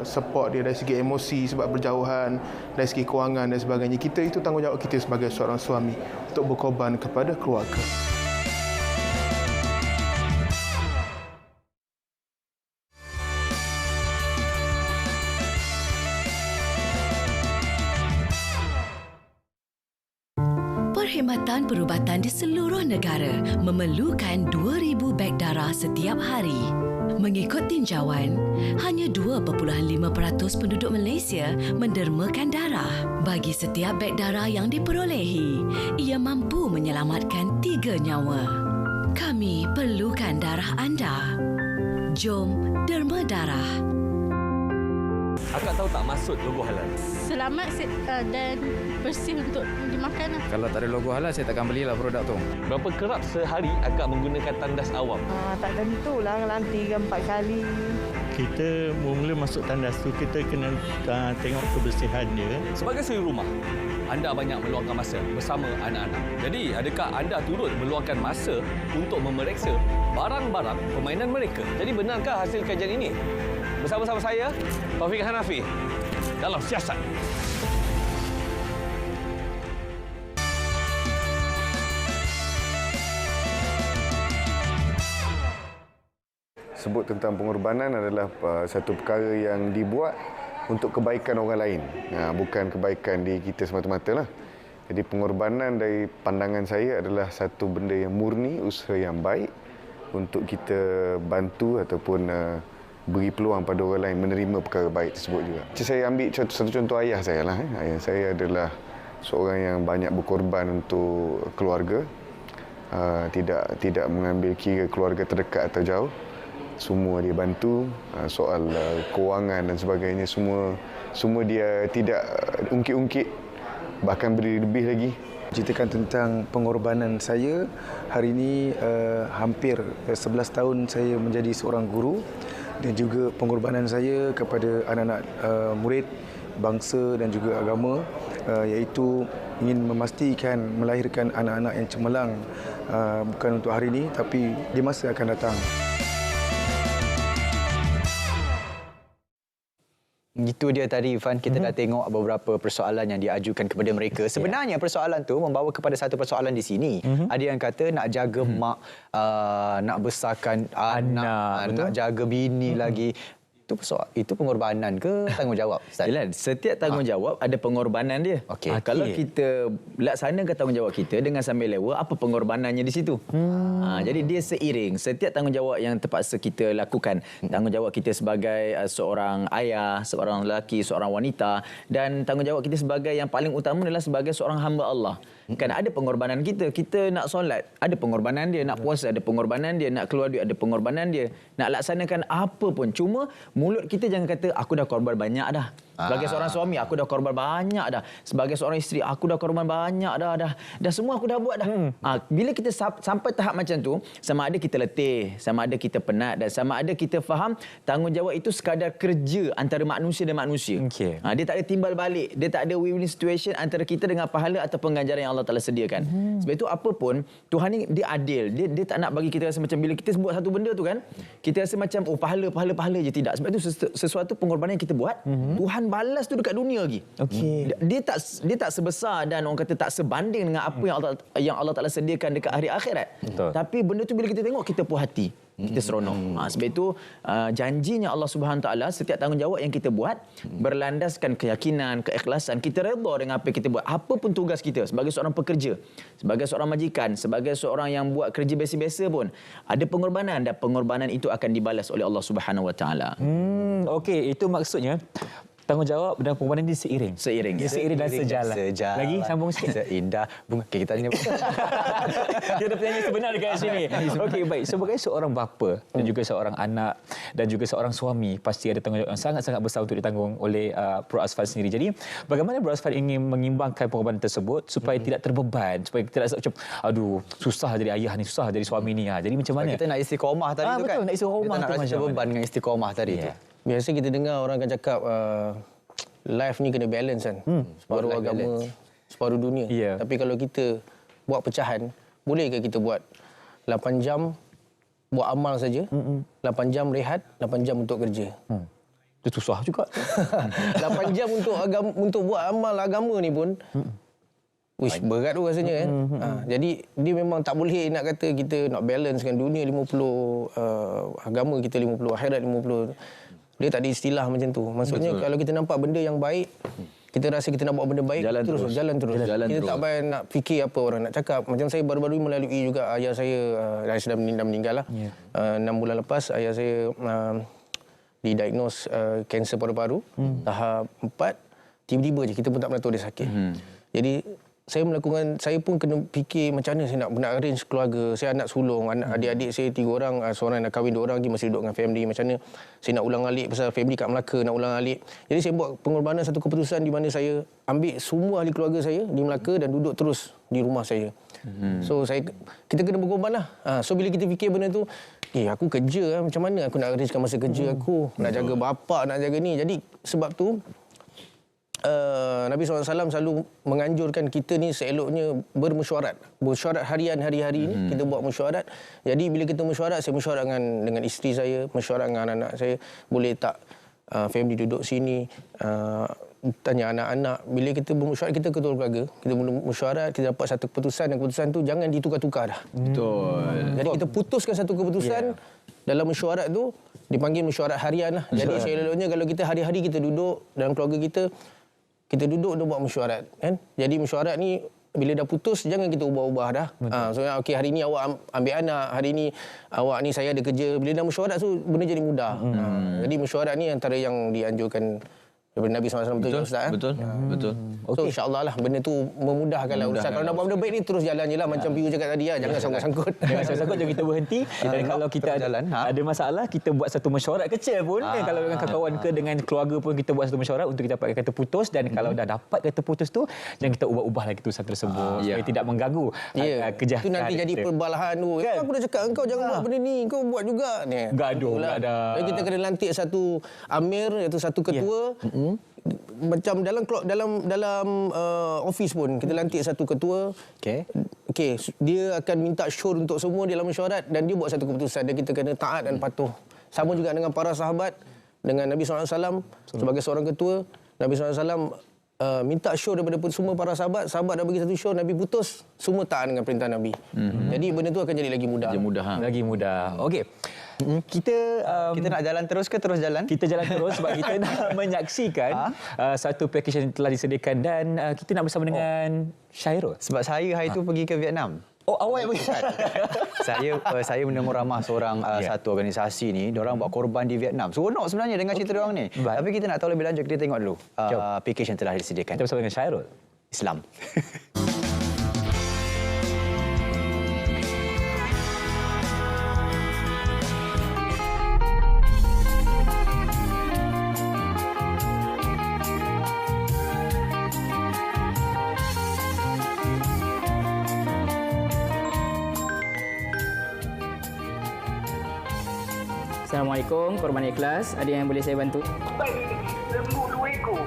support dia dari segi emosi sebab berjauhan, dari segi kewangan dan sebagainya. Itu tanggungjawab kita sebagai seorang suami untuk berkorban kepada keluarga. Perkhidmatan perubatan di seluruh negara memerlukan 2,000 beg darah setiap hari. Mengikut tinjauan, hanya 2.5% penduduk Malaysia mendermakan darah. Bagi setiap beg darah yang diperolehi, ia mampu menyelamatkan 3 nyawa. Kami perlukan darah anda. Jom derma darah. Akak tahu tak maksud logo halal? Selamat dan bersih untuk dimakan. Kalau tak ada logo halal, saya takkan belilah produk tu. Berapa kerap sehari akak menggunakan tandas awam? Tak tentulah, nanti 4 kali. Kita mula masuk tandas tu, kita kena tengok kebersihan dia. Sebagai suri rumah, anda banyak meluangkan masa bersama anak-anak. Jadi, adakah anda turut meluangkan masa untuk memeriksa barang-barang permainan mereka? Jadi, benarkah hasil kajian ini? Bersama-sama saya, Taufik Hanafi, dalam Siasat. Sebut tentang pengorbanan adalah satu perkara yang dibuat untuk kebaikan orang lain. Bukan kebaikan diri kita semata-mata lah. Jadi pengorbanan dari pandangan saya adalah satu benda yang murni, usaha yang baik untuk kita bantu ataupun beri peluang pada orang lain menerima perkara baik tersebut juga. Saya ambil satu contoh ayah saya lah. Ayah saya adalah seorang yang banyak berkorban untuk keluarga. Tidak mengambil kira keluarga terdekat atau jauh. Semua dia bantu. Soal kewangan dan sebagainya, semua dia tidak ungkit-ungkit, bahkan beri lebih lagi. Ceritakan tentang pengorbanan saya. Hari ini hampir 11 tahun saya menjadi seorang guru, dan juga pengorbanan saya kepada anak-anak murid bangsa dan juga agama, iaitu ingin memastikan melahirkan anak-anak yang cemerlang, bukan untuk hari ini tapi di masa akan datang. Itu dia tadi, Irfan. Kita dah tengok beberapa persoalan yang diajukan kepada mereka. Sebenarnya persoalan tu membawa kepada satu persoalan di sini. Ada yang kata nak jaga mak, nak besarkan anak, nak jaga bini lagi. Itu pengorbanan ke tanggungjawab? Yelah, setiap tanggungjawab ada pengorbanan dia. Kalau kita laksanakan tanggungjawab kita dengan sambil lewa, apa pengorbanannya di situ? Jadi dia seiring. Setiap tanggungjawab yang terpaksa kita lakukan, tanggungjawab kita sebagai seorang ayah, seorang lelaki, seorang wanita, dan tanggungjawab kita sebagai yang paling utama adalah sebagai seorang hamba Allah. Kan ada pengorbanan kita. Kita nak solat, ada pengorbanan dia. Nak puasa, ada pengorbanan dia. Nak keluar duit, ada pengorbanan dia. Nak laksanakan apa pun. Cuma mulut kita jangan kata, aku dah korban banyak dah. Sebagai seorang suami, aku dah korban banyak dah. Sebagai seorang isteri, aku dah korban banyak dah. Dah semua aku dah buat dah. Bila kita sampai tahap macam tu, sama ada kita letih, sama ada kita penat dan sama ada kita faham tanggungjawab itu sekadar kerja antara manusia dan manusia. Dia tak ada timbal balik. Dia tak ada win-win situation antara kita dengan pahala ataupun ganjaran yang Allah Taala sediakan. Sebab itu apa pun, Tuhan ni dia adil. Dia tak nak bagi kita rasa macam bila kita buat satu benda tu kan, kita rasa macam pahala je. Tidak. Sebab itu sesuatu pengorbanan yang kita buat, Tuhan balas tu dekat dunia lagi. Dia tak sebesar dan orang kata tak sebanding dengan apa yang Allah Taala sediakan dekat hari akhirat. Tapi benda tu bila kita tengok, kita puas hati. Kita seronok. Sebab itu janjinya Allah Subhanahu Taala, setiap tanggungjawab yang kita buat berlandaskan keyakinan, keikhlasan, kita redha dengan apa yang kita buat. Apa pun tugas kita sebagai seorang pekerja, sebagai seorang majikan, sebagai seorang yang buat kerja biasa-biasa pun, ada pengorbanan dan pengorbanan itu akan dibalas oleh Allah Subhanahu Wa Taala. Okey, itu maksudnya tanggungjawab dan pengorbanan ini seiring dan sejalan. Lagi sambung sikit. Seindah bunga. Okay, kita tanya. Dia ada penyanyi sebenar dekat sini. Okey, baik. Sebagai seorang bapa dan juga seorang anak dan juga seorang suami, pasti ada tanggungjawab yang sangat-sangat besar untuk ditanggung oleh Bro Asfal sendiri. Jadi, bagaimana Bro Asfal ingin mengimbangkan pengorbanan tersebut supaya tidak terbeban, supaya kita tak macam aduh, susah jadi ayah ni, susah jadi suami ni. Jadi macam mana? Kita nak istiqomah tadi tu kan. Betul, nak istiqomah tu. Kita nak rasa beban dengan istiqomah tadi tu. Biasa kita dengar orang akan cakap life ni kena balance kan. Separuh agama, separuh dunia. Tapi kalau kita buat pecahan, bolehkah kita buat 8 jam buat amal saja, 8 jam rehat, 8 jam untuk kerja? Itu susah juga. 8 jam untuk buat amal agama ni pun berat tu rasanya kan. Jadi dia memang tak boleh nak kata kita nak balance kan, dunia 50, agama kita 50, akhirat 50. Dia tak ada istilah macam tu. Maksudnya kalau kita nampak benda yang baik, kita rasa kita nak buat benda baik, jalan terus. Kita tak payah nak fikir apa orang nak cakap. Macam saya baru-baru ini melalui juga ayah saya, sudah meninggal lah. 6 bulan lepas ayah saya didiagnose kanser paru-paru tahap 4. Tiba-tiba je, kita pun tak pernah tahu dia sakit. Jadi saya pun kena fikir macam mana saya nak arrange keluarga. Saya anak sulung, adik-adik saya 3 orang, seorang nak kahwin, 2 orang lagi masih duduk dengan family. Macam mana saya nak ulang alik pasal family kat Melaka, nak ulang alik. Jadi saya buat pengorbanan, satu keputusan di mana saya ambil semua ahli keluarga saya di Melaka dan duduk terus di rumah saya. So kita kena berkorban lah. So bila kita fikir benda tu, aku kerja macam mana aku nak arrangekan masa kerja aku, nak jaga bapa, nak jaga ni. Jadi sebab tu Nabi SAW selalu menganjurkan kita ni seeloknya bermesyuarat. Mesyuarat harian hari-hari ni kita buat mesyuarat. Jadi bila kita mesyuarat, saya mesyuarat dengan isteri saya, mesyuarat dengan anak-anak saya. Boleh tak family duduk sini, tanya anak-anak. Bila kita bermesyuarat, kita ketua keluarga. Kita mesyuarat, kita dapat satu keputusan dan keputusan tu jangan ditukar-tukar dah. Betul. Jadi kita putuskan satu keputusan dalam mesyuarat tu, dipanggil mesyuarat harian lah. Jadi seeloknya kalau kita hari-hari kita duduk dalam keluarga kita duduk untuk buat mesyuarat kan. Jadi mesyuarat ni bila dah putus jangan kita ubah-ubah dah. So okey, hari ni awak ambil anak, hari ni awak ni saya ada kerja. Bila dah mesyuarat tu benda jadi mudah. Jadi mesyuarat ni antara yang dianjurkan daripada Nabi SAW, betul Ustaz? Betul. So insya-Allah lah benda tu memudahkanlah urusan. Kalau nak buat benda baik ni terus jalan je lah macam Piu cakap tadi, jangan sangkut-sangkut. Jangan sangkut, jangan kita berhenti. Dan kalau kita ada masalah, kita buat satu mesyuarat kecil pun kan, kalau dengan kawan ke dengan keluarga pun kita buat satu mesyuarat untuk kita dapatkan kata putus. Dan kalau dah dapat kata putus tu, jangan kita ubah-ubah lagi keputusan tersebut supaya tidak mengganggu kejahatan. Itu nanti jadi perbalahan tu. Aku dah cakap engkau jangan buat benda ni, kau buat juga ni. Gaduh lah dah. Jadi kita kena lantik satu amir, iaitu satu ketua. Macam dalam office pun kita lantik satu ketua. Okey, dia akan minta syur untuk semua dalam mesyuarat dan dia buat satu keputusan dan kita kena taat dan patuh. Sama juga dengan para sahabat, dengan Nabi SAW sebagai seorang ketua. Nabi SAW minta syur daripada semua para sahabat dah bagi satu syur, Nabi putus, semua taat dengan perintah Nabi. Jadi benda tu akan jadi lagi mudah. Lagi mudah. Okey. Kita nak jalan terus ke terus jalan? Kita jalan terus sebab kita nak menyaksikan satu package yang telah disediakan dan kita nak bersama dengan Syairul. Sebab saya hari tu pergi ke Vietnam. Awak pergi? Saya menemu ramah seorang satu organisasi ni, diorang buat korban di Vietnam. Seronok sebenarnya dengan cerita diorang ni. Tapi kita nak tahu lebih lanjut, kita tengok dulu package yang telah disediakan. Kita bersama dengan Syairul. Islam. Assalamualaikum, korban ikhlas. Ada yang boleh saya bantu? Lembu 2 ekor.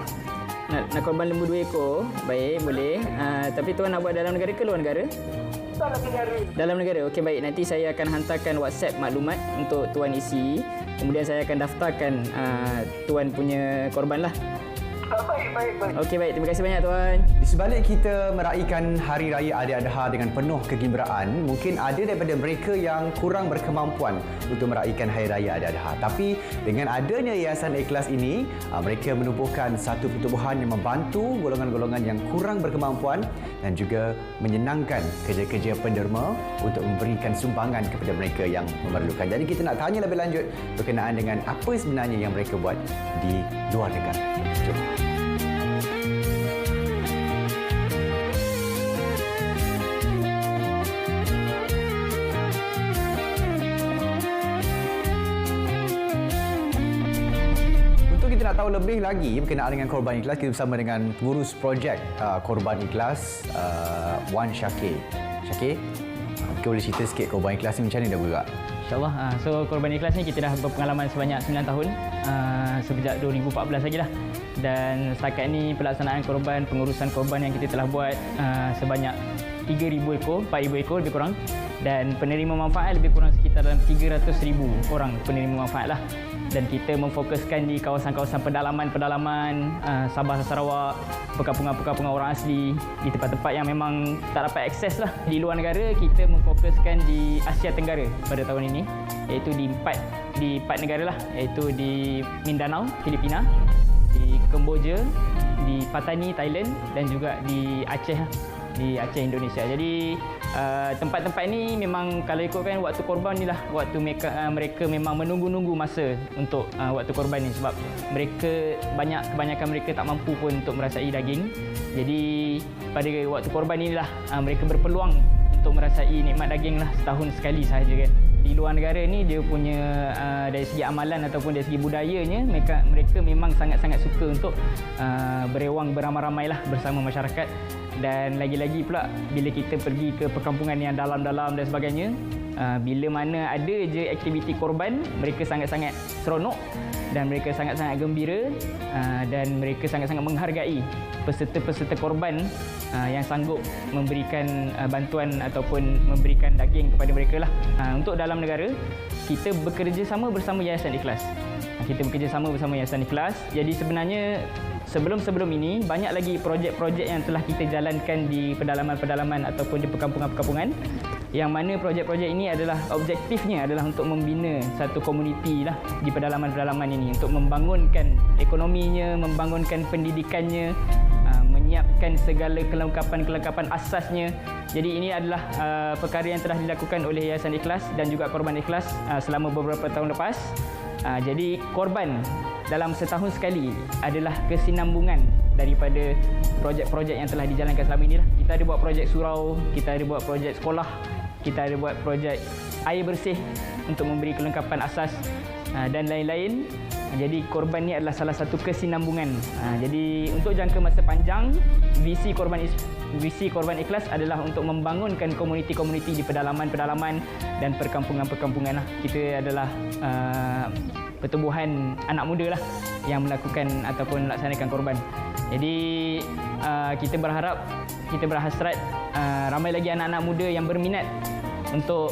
Nak korban lembu 2 ekor? Baik, boleh. Tapi tuan nak buat dalam negara ke luar negara? Dalam negara. Dalam negara. Okey, baik. Nanti saya akan hantarkan WhatsApp maklumat untuk tuan isi. Kemudian saya akan daftarkan tuan punya korban lah. Baik. Okey, baik. Terima kasih banyak, tuan. Di sebalik kita meraihkan Hari Raya Aidiladha dengan penuh kegembiraan, mungkin ada daripada mereka yang kurang berkemampuan untuk meraihkan Hari Raya Aidiladha. Tapi dengan adanya Yayasan Ikhlas ini, mereka menubuhkan satu pertubuhan yang membantu golongan-golongan yang kurang berkemampuan dan juga menyenangkan kerja-kerja penderma untuk memberikan sumbangan kepada mereka yang memerlukan. Jadi kita nak tanya lebih lanjut berkenaan dengan apa sebenarnya yang mereka buat di luar negara. Jom. Kita nak tahu lebih lagi berkenaan dengan Korban Ikhlas, kita bersama dengan pengurus projek Korban Ikhlas, Wan Syakir. Syakir, mungkin boleh cerita sikit Korban Ikhlas ni macam mana dah bergerak? InsyaAllah. So, Korban Ikhlas ni kita dah berpengalaman sebanyak 9 tahun. Sejak 2014 lagi lah. Dan setakat ni pelaksanaan korban, pengurusan korban yang kita telah buat sebanyak 3,000 ekor, 4,000 ekor lebih kurang. Dan penerima manfaat lebih kurang sekitar dalam 300,000 orang penerima manfaat lah. Dan kita memfokuskan di kawasan-kawasan pedalaman Sabah dan Sarawak, perkampungan-perkampungan orang asli, di tempat-tempat yang memang tak dapat akses lah. Di luar negara, kita memfokuskan di Asia Tenggara pada tahun ini, iaitu di empat negara lah, iaitu di Mindanao, Filipina, di Kemboja, di Patani, Thailand dan juga di Aceh, Indonesia. Jadi tempat-tempat ini memang kalau ikutkan waktu korban ni lah, waktu mereka memang menunggu-nunggu masa untuk waktu korban ni, sebab kebanyakan mereka tak mampu pun untuk merasai daging. Jadi pada waktu korban ni lah mereka berpeluang untuk merasai nikmat daging lah setahun sekali sahaja kan. Di luar negara ni dia punya dari segi amalan ataupun dari segi budayanya, mereka memang sangat-sangat suka untuk berewang beramai-ramai lah bersama masyarakat. Dan lagi-lagi pula bila kita pergi ke perkampungan yang dalam-dalam dan sebagainya, bila mana ada je aktiviti korban, mereka sangat-sangat seronok dan mereka sangat-sangat gembira dan mereka sangat-sangat menghargai peserta-peserta korban yang sanggup memberikan bantuan ataupun memberikan daging kepada mereka lah. Untuk dalam negara, kita bekerja sama bersama Yayasan Ikhlas. Jadi sebenarnya sebelum ini banyak lagi projek-projek yang telah kita jalankan di pedalaman-pedalaman ataupun di perkampungan-perkampungan, yang mana projek-projek ini adalah objektifnya adalah untuk membina satu komuniti lah di pedalaman-pedalaman ini, untuk membangunkan ekonominya, membangunkan pendidikannya, menyiapkan segala kelengkapan asasnya. Jadi ini adalah perkara yang telah dilakukan oleh Yayasan Ikhlas dan juga Korban Ikhlas selama beberapa tahun lepas. Jadi korban dalam setahun sekali adalah kesinambungan daripada projek-projek yang telah dijalankan selama ini lah. Kita ada buat projek surau, kita ada buat projek sekolah, kita ada buat projek air bersih untuk memberi kelengkapan asas dan lain-lain. Jadi korban ni adalah salah satu kesinambungan. Jadi untuk jangka masa panjang, visi Korban Ikhlas adalah untuk membangunkan komuniti-komuniti di pedalaman-pedalaman dan perkampungan-perkampungan lah. Kita adalah pertubuhan anak muda lah yang melakukan ataupun melaksanakan korban. Jadi kita berhasrat ramai lagi anak-anak muda yang berminat untuk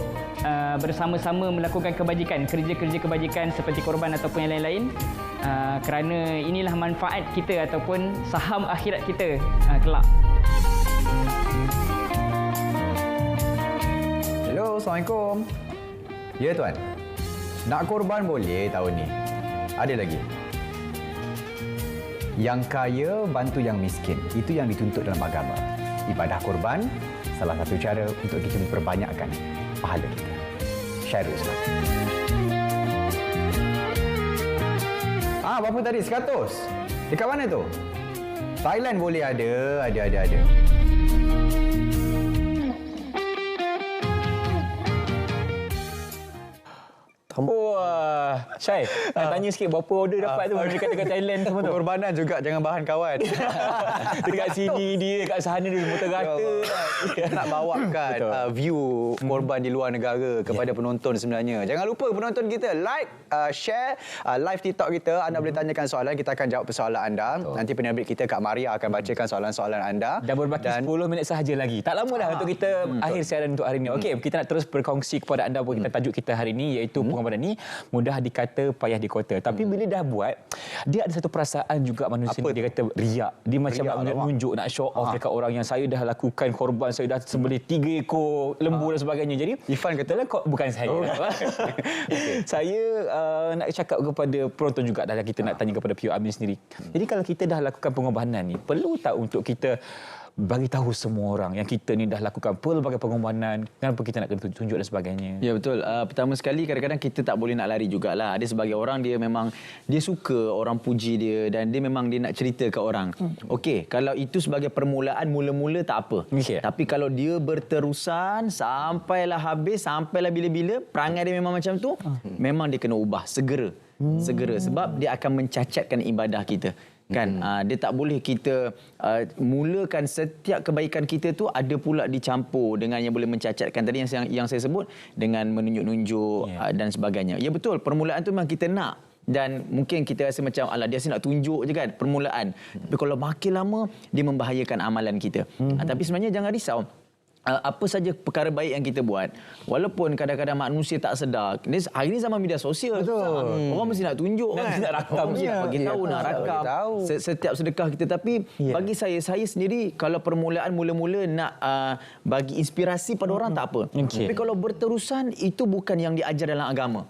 bersama-sama melakukan kebajikan, kerja-kerja kebajikan seperti korban ataupun yang lain-lain, kerana inilah manfaat kita ataupun saham akhirat kita kelak. Hello, Assalamualaikum. Ya tuan, nak korban boleh tahun ni. Ada lagi. Yang kaya bantu yang miskin. Itu yang dituntut dalam agama. Ibadah korban salah satu cara untuk kita memperbanyakkan pahala kita. Syairul Islam. Berapa tadi? 100? Dekat mana tu? Thailand boleh ada. Syai, nak tanya sikit berapa order dapat tu dekat Thailand semua tu. Pengorbanan juga, jangan bahan kawan. Dekat sini dia, dekat sana dia semua tergata. Nak bawakan view korban di luar negara kepada penonton sebenarnya. Jangan lupa penonton kita like, share live TikTok kita. Anda boleh tanyakan soalan, kita akan jawab persoalan anda. Nanti penerbit kita Kak Maria akan bacakan soalan-soalan anda. Dah berbaki 10 minit sahaja lagi. Tak lama dah untuk kita akhir siaran untuk hari ini. Okey, kita nak terus berkongsi kepada anda kita tajuk kita hari ini iaitu pengorbanan ni mudah dikata payah dikota. Tapi bila dah buat, dia ada satu perasaan juga manusia ni, dia kata riak. Dia macam nak menunjuk, nak show off dekat orang yang saya dah lakukan korban, saya dah sembelih 3 ekor lembu dan sebagainya. Jadi Ifan kata bukan saya. Saya nak cakap kepada penonton juga dah kita nak tanya kepada Pio Amin sendiri. Jadi kalau kita dah lakukan pengorbanan ni, perlu tak untuk kita bagi tahu semua orang yang kita ni dah lakukan pelbagai pengorbanan, kenapa kita nak kena tunjuk dan sebagainya? Ya betul. Pertama sekali kadang-kadang kita tak boleh nak lari jugalah. Ada sebagai orang dia memang dia suka orang puji dia dan dia memang dia nak cerita ke orang. Okey, kalau itu sebagai permulaan mula-mula tak apa. Tapi kalau dia berterusan sampailah habis, sampailah bila-bila, perangai dia memang macam tu, memang dia kena ubah segera. Segera sebab dia akan mencacatkan ibadah kita. Kan dia tak boleh kita mulakan setiap kebaikan kita tu ada pula dicampur dengan yang boleh mencacatkan tadi yang saya sebut dengan menunjuk-nunjuk dan sebagainya. Ya betul, permulaan tu memang kita nak dan mungkin kita rasa macam alah dia asyik nak tunjuk je kan permulaan. Tapi kalau makin lama dia membahayakan amalan kita. Tapi sebenarnya jangan risau. Apa saja perkara baik yang kita buat, walaupun kadang-kadang manusia tak sedar. Hari ini zaman media sosial. Orang mesti nak tunjuk kan. Mesti nak rakam. Bagi tahu nak rakam setiap sedekah kita. Tapi bagi saya sendiri kalau permulaan mula-mula nak bagi inspirasi pada orang tak apa. Tapi kalau berterusan itu bukan yang diajar dalam agama.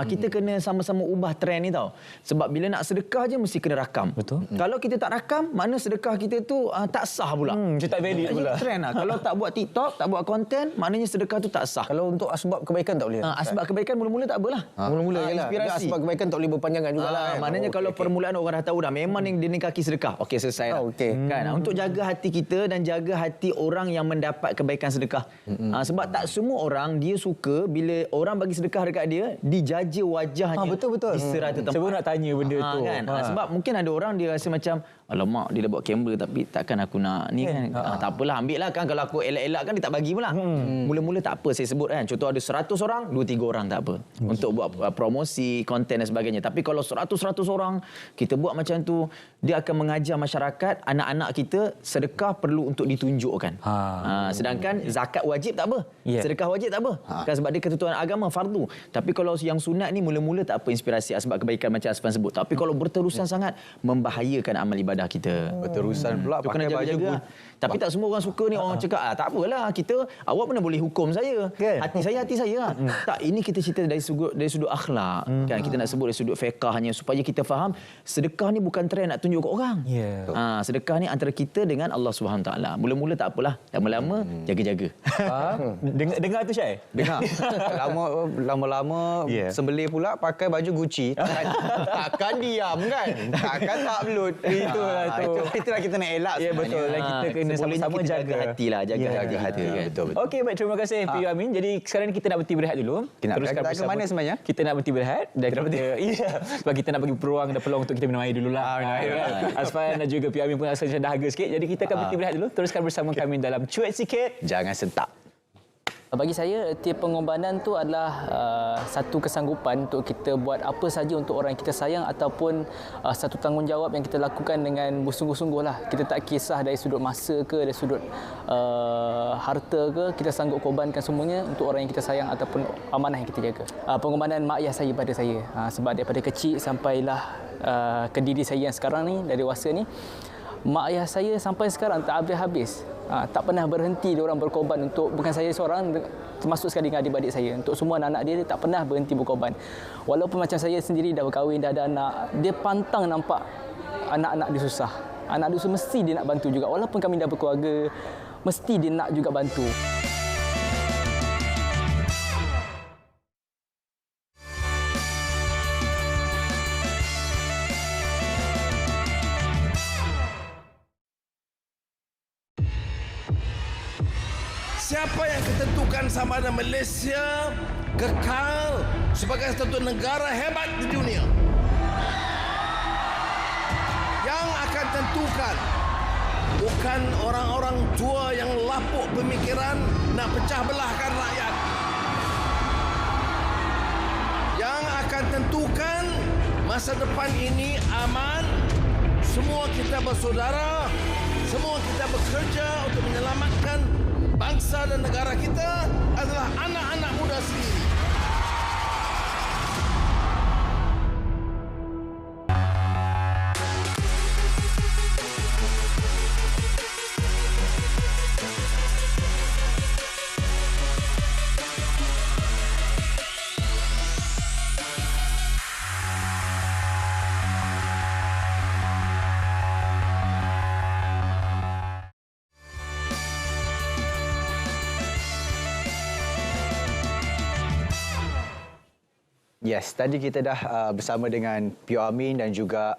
Kita kena sama-sama ubah trend ni tau. Sebab bila nak sedekah je mesti kena rakam. Betul. Kalau kita tak rakam, mana sedekah kita tu tak sah pula. Dia tak valid pula. Trend lah. Kalau tak buat TikTok, tak buat konten, maknanya sedekah tu tak sah. Kalau untuk asbab kebaikan tak boleh? Asbab kebaikan mula-mula tak apalah. Mula-mula inspirasi. Asbab kebaikan tak boleh berpanjangan jugalah. Maknanya kalau permulaan orang dah tahu dah memang dia ni kaki sedekah. Okey, selesai dah. Kan? Untuk jaga hati kita dan jaga hati orang yang mendapat kebaikan sedekah. Sebab tak semua orang dia suka bila orang bagi sedekah dekat dia, dijaja wajahnya. Betul-betul. Di serata tempat. Saya pun nak tanya benda tu. Kan? Sebab mungkin ada orang dia rasa macam alamak dia dah buat kamera tapi takkan aku nak ni kan. Tak apalah, ambil lah kan. Kalau aku elak-elak kan dia tak bagi pula. Mula-mula tak apa saya sebut kan. Contoh ada 100 orang, 2-3 orang tak apa. Untuk buat promosi, konten dan sebagainya. Tapi kalau 100 orang kita buat macam tu, dia akan mengajar masyarakat, anak-anak kita sedekah perlu untuk ditunjukkan. Sedangkan zakat wajib tak apa. Sedekah wajib tak apa. Kan sebab dia ketentuan agama fardu. Tapi kalau yang sunat ni mula-mula tak apa inspirasi sebab kebaikan macam Asfan sebut. Tapi kalau berterusan sangat membahayakan amal ibadah kita. Berterusan pula pakai baju. Tapi tak semua orang suka ni. Orang cakap tak apalah kita, awak mana boleh hukum saya. Hati saya lah. Tak, ini kita cerita dari sudut akhlak. Kan kita nak sebut dari sudut fiqahnya supaya kita faham sedekah ni bukan trend nak tunjuk ke orang. Sedekah ni antara kita dengan Allah Subhanahu Taala. Mula-mula tak apalah, lama-lama jaga-jaga. Dengar tu Syai? Dengar. Lama-lama sembelih pula pakai baju Gucci. Takkan diam kan? Takkan tak belut. Itulah kita nak elak. Ya betul. Kita kena sama-sama jaga hati lah. Jaga hati. Betul. Okey, baik, terima kasih Pio Amin. Jadi sekarang ni kita nak berhenti berehat dulu. Teruskan ke mana sebenarnya? Kita nak berhenti berehat dan sebab kita nak bagi peluang untuk kita minum air dululah. Asfan dan juga Pio Amin pun rasa dahaga sikit. Jadi kita akan berhenti berehat dulu. Teruskan bersama kami dalam Cuit Sikit, Jangan Sentak. Bagi saya, erti pengorbanan tu adalah satu kesanggupan untuk kita buat apa saja untuk orang yang kita sayang ataupun satu tanggungjawab yang kita lakukan dengan bersungguh-sungguh lah. Kita tak kisah dari sudut masa ke, dari sudut harta ke, kita sanggup korbankan semuanya untuk orang yang kita sayang ataupun amanah yang kita jaga. Pengorbanan mak ayah saya pada saya. Sebab daripada kecil sampailah ke diri saya yang sekarang ni, dari dewasa ni, mak ayah saya sampai sekarang tak habis-habis. Tak pernah berhenti dia orang berkorban untuk, bukan saya seorang, termasuk sekali dengan adik-adik saya. Untuk semua anak-anak dia tak pernah berhenti berkorban. Walaupun macam saya sendiri dah berkahwin, dah ada anak, dia pantang nampak anak-anak dia susah. Anak dia susah mesti dia nak bantu juga. Walaupun kami dah berkeluarga, mesti dia nak juga bantu. siapa yang ketentukan sama ada Malaysia kekal sebagai satu negara hebat di dunia. Yang akan tentukan bukan orang-orang tua yang lapuk pemikiran nak pecah belahkan rakyat. Yang akan tentukan masa depan ini aman, semua kita bersaudara, semua kita bekerja untuk menyelamatkan bangsa dan negara kita adalah anak-anak muda sendiri. Yes, tadi kita dah bersama dengan Pio Amin dan juga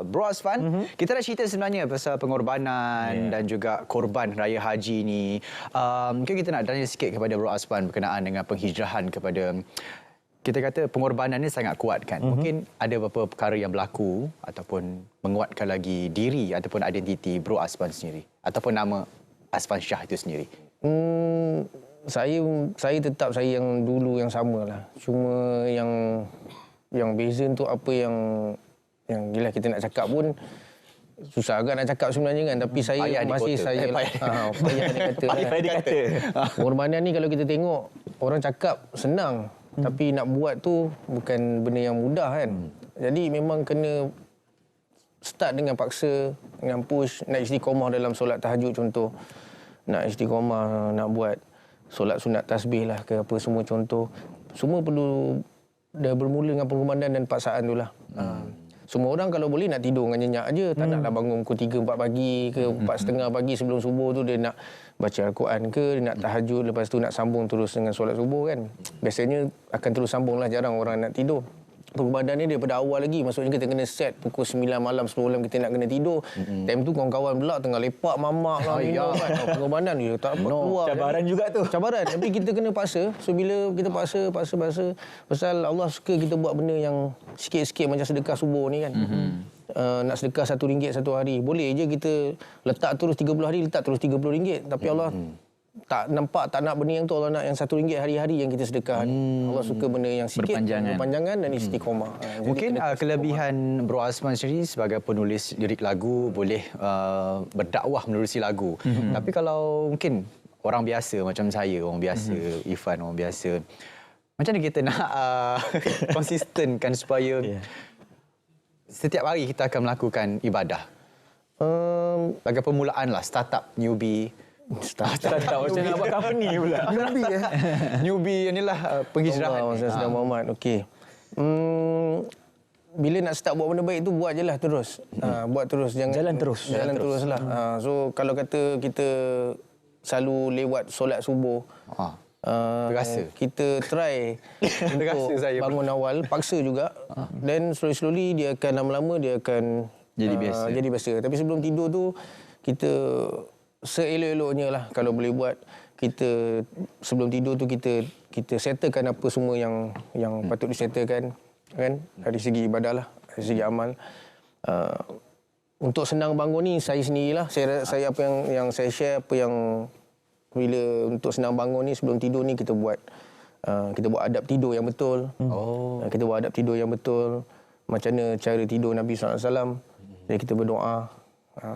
Bro Azfan. Kita dah cerita sebenarnya pasal pengorbanan dan juga korban Raya Haji ni. Mungkin kita nak tanya sikit kepada Bro Azfan berkenaan dengan penghijrahan kepada, kita kata pengorbanan ni sangat kuat kan. Mungkin ada beberapa perkara yang berlaku ataupun menguatkan lagi diri ataupun identiti Bro Azfan sendiri ataupun nama Azfan Shah itu sendiri. Saya tetap saya yang dulu yang samalah. Cuma yang beza tu apa yang gila kita nak cakap pun susah agak nak cakap sebenarnya kan, tapi saya masih saya payah dikata. Pengorbanan ni kalau kita tengok orang cakap senang, tapi nak buat tu bukan benda yang mudah kan. Jadi memang kena start dengan paksa, dengan push, nak istiqamah dalam solat tahajud contoh. Nak istiqamah, nak buat solat sunat tasbih lah ke apa semua contoh. Semua perlu dah bermula dengan pengorbanan dan paksaan tu lah. Semua orang kalau boleh nak tidur dengan nyenyak je. Tak naklah bangun pukul 3-4 pagi ke 4:30 pagi sebelum subuh tu dia nak baca Al-Quran ke, dia nak tahajud, lepas tu nak sambung terus dengan solat subuh kan. Biasanya akan terus sambung lah, jarang orang nak tidur. Pengorbanan ni daripada awal lagi. Maksudnya kita kena set pukul 9 malam, 10 malam kita nak kena tidur. Time tu kawan-kawan pula tengah lepak mamak lah. Pengorbanan dia tak apa keluar. Cabaran juga tu. Cabaran. Tapi kita kena paksa. So bila kita paksa. Pasal Allah suka kita buat benda yang sikit-sikit macam sedekah subuh ni kan. Nak sedekah RM1 satu hari. Boleh je kita letak terus 30 hari, letak terus RM30. Tapi Allah tak nampak, tak nak benda yang tu. Allah nak yang RM1 hari-hari yang kita sedekah. Allah suka benda yang sikit, berpanjangan dan istiqamah. Mungkin kelebihan Bro Azfan sendiri sebagai penulis lirik lagu boleh berdakwah menerusi lagu. Tapi kalau mungkin orang biasa macam saya, orang biasa, Irfan, orang biasa, macam mana kita nak konsistenkan supaya setiap hari kita akan melakukan ibadah? Bagi permulaan lah, startup, newbie. Startup macam nak buat company pula. Newbie ni lah penghijrahan. Allah Muhammad. Okey. Bila nak start buat benda baik tu buat je lah terus. Buat terus, jangan jalan terus lah. So kalau kata kita selalu lewat solat subuh, kita try untuk bangun awal, paksa juga. Dan slowly dia akan lama-lama dia akan jadi biasa. Tapi sebelum tidur tu kita seelok-eloknya lah kalau boleh buat, kita sebelum tidur tu kita settlekan apa semua yang patut disettlekan kan, dari segi ibadah lah, dari segi amal. Untuk senang bangun ni saya sendirilah, saya apa yang saya share, apa yang bila untuk senang bangun ni sebelum tidur ni kita buat adab tidur yang betul. Kita buat adab tidur yang betul, macam mana cara tidur Nabi SAW. Jadi kita berdoa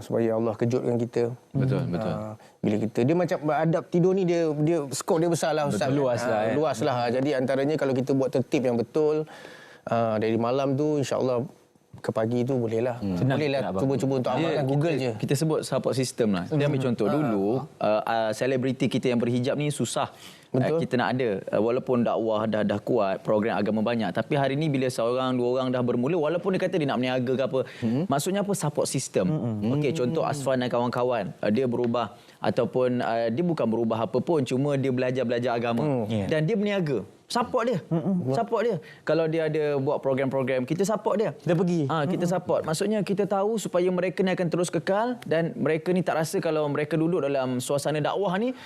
supaya Allah kejutkan kita. Betul. Bila kita, dia macam adab tidur ni dia skop dia besar lah Ustaz. Luas lah. Jadi antaranya kalau kita buat tertib yang betul dari malam tu, insya-Allah ke pagi tu bolehlah. Bolehlah cuba-cuba untuk amalkan. Google je. Kita sebut support system lah. Kita ambil contoh dulu, selebriti kita yang berhijab ni susah. Kita nak ada, walaupun dakwah dah kuat, program agama banyak, tapi hari ni bila seorang dua orang dah bermula, walaupun dia kata dia nak berniaga ke apa, maksudnya apa, support system. Okey, contoh Azfan dan kawan-kawan, dia berubah ataupun dia bukan berubah apa pun, cuma dia belajar agama dan dia berniaga. support dia. Support dia. Kalau dia ada buat program-program, kita support dia. Kita pergi. Kita support. Maksudnya kita tahu supaya mereka ni akan terus kekal dan mereka ni tak rasa kalau mereka duduk dalam suasana dakwah ni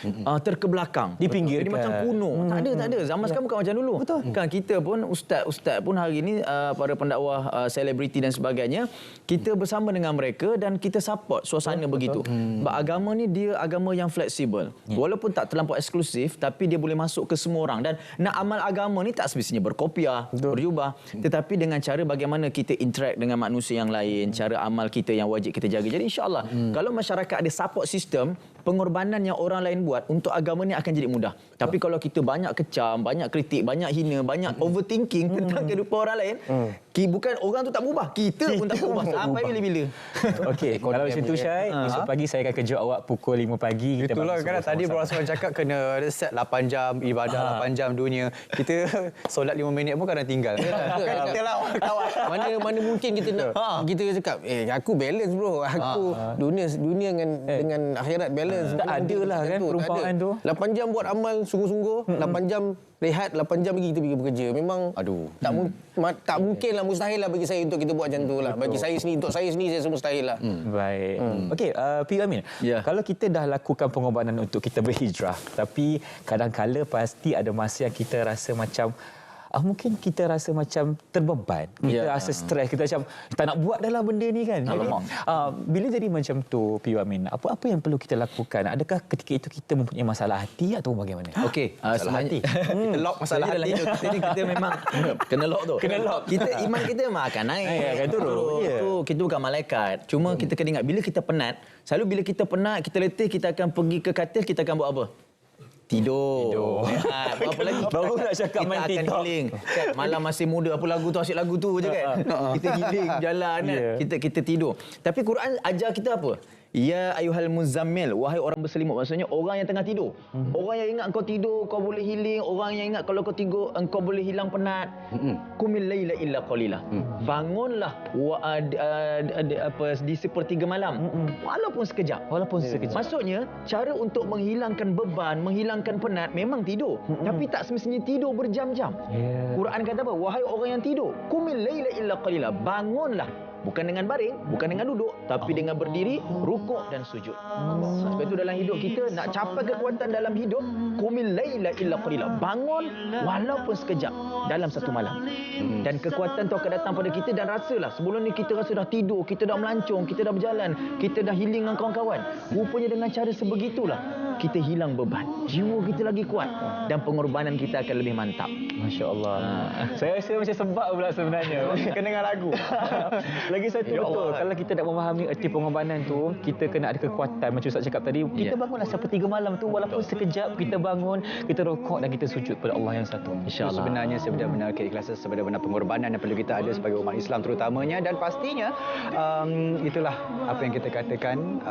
terkebelakang. Dipinggirkan. Jadi macam kuno. Tak ada. Zaman sekarang bukan macam dulu. Betul. Kan kita pun ustaz-ustaz pun hari ni para pendakwah selebriti dan sebagainya, kita bersama dengan mereka dan kita support suasana begitu. Agama ni dia agama yang fleksibel. Walaupun tak terlampau eksklusif tapi dia boleh masuk ke semua orang dan nak amal agama ni tak semestinya berkopiah, berjubah, tetapi dengan cara bagaimana kita interact dengan manusia yang lain, cara amal kita yang wajib kita jaga. Jadi insya-Allah kalau masyarakat ada support system, pengorbanan yang orang lain buat untuk agama ni akan jadi mudah. Tapi kalau kita banyak kecam, banyak kritik, banyak hina, banyak overthinking tentang kehidupan orang lain, bukan orang tu tak berubah, kita pun tak berubah sampai bila-bila. Okey, kalau macam tu Syai, esok pagi saya akan kejut awak pukul 5 pagi. Itulah kan tadi Bro Rasman cakap kena set 8 jam ibadah, 8 jam dunia. Kita solat 5 minit pun kadang tinggal. Itulah kawan. Mana mungkin kita nak kita cakap aku balance bro. Aku dunia dengan akhirat balance. Tak ada lah kan perumpamaan tu. 8 jam buat amal sungguh-sungguh, 8 jam rehat, 8 jam lagi kita pergi bekerja. Memang tak mungkin lah, mustahil lah bagi saya untuk kita buat macam tu lah. Bagi saya sendiri, untuk saya sendiri saya mustahil lah. Baik. Okey, P. Amin. Kalau kita dah lakukan pengorbanan untuk kita berhijrah, tapi kadang-kala pasti ada masa yang kita rasa macam mungkin kita rasa macam terbeban, kita rasa stres, kita macam tak nak buat dah lah benda ni kan. Jadi, bila jadi macam tu, P. Amin, apa yang perlu kita lakukan? Adakah ketika itu kita mempunyai masalah hati atau bagaimana? Okey, masalah hati. Kita lock masalah hati. Jadi kita memang kena lock tu. Kena lock. Iman kita memang akan naik. Akan turun. Kita bukan malaikat. Cuma kita kena ingat bila kita penat, selalu bila kita penat, kita letih, kita akan pergi ke katil, kita akan buat apa? Tidur. Apa lagi? Baru nak cakap main TikTok. Healing. Kan, malam masih muda, apa lagu tu, asyik lagu tu je kan. Kita healing, jalan kan. Kita tidur. Tapi Quran ajar kita apa? Ya ayuhal muzammil, wahai orang berselimut. Maksudnya orang yang tengah tidur. Orang yang ingat kau tidur, kau boleh healing. Orang yang ingat kalau kau tidur, engkau boleh hilang penat. Qumil laila illa qalila. Bangunlah di sepertiga malam. Walaupun sekejap. Maksudnya, cara untuk menghilangkan beban, menghilangkan penat memang tidur. Tapi tak semestinya tidur berjam-jam. Quran kata apa? Wahai orang yang tidur, qumil laila illa qalila. Bangunlah. Bukan dengan baring, bukan dengan duduk, tapi dengan berdiri, rukuk dan sujud. Sebab itu dalam hidup kita, nak capai kekuatan dalam hidup, qumil laila illa qalila. Bangun walaupun sekejap dalam satu malam. Dan kekuatan tu akan datang pada kita dan rasalah. Sebelum ni kita rasa dah tidur, kita dah melancong, kita dah berjalan, kita dah healing dengan kawan-kawan. Rupanya dengan cara sebegitulah, kita hilang beban. Jiwa kita lagi kuat dan pengorbanan kita akan lebih mantap. Masya Allah. Saya rasa macam sebab pula sebenarnya. Kena dengan lagu. Lagi satu betul. Kalau kita nak memahami erti pengorbanan tu, kita kena ada kekuatan. Macam Ustaz cakap tadi, kita bangunlah sepertiga malam tu, walaupun sekejap kita bangun, kita rukuk dan kita sujud pada Allah yang satu. InsyaAllah. Sebenarnya sebenar-benar keikhlasan, sebenar-benar pengorbanan yang perlu kita ada sebagai umat Islam terutamanya, dan pastinya itulah apa yang kita katakan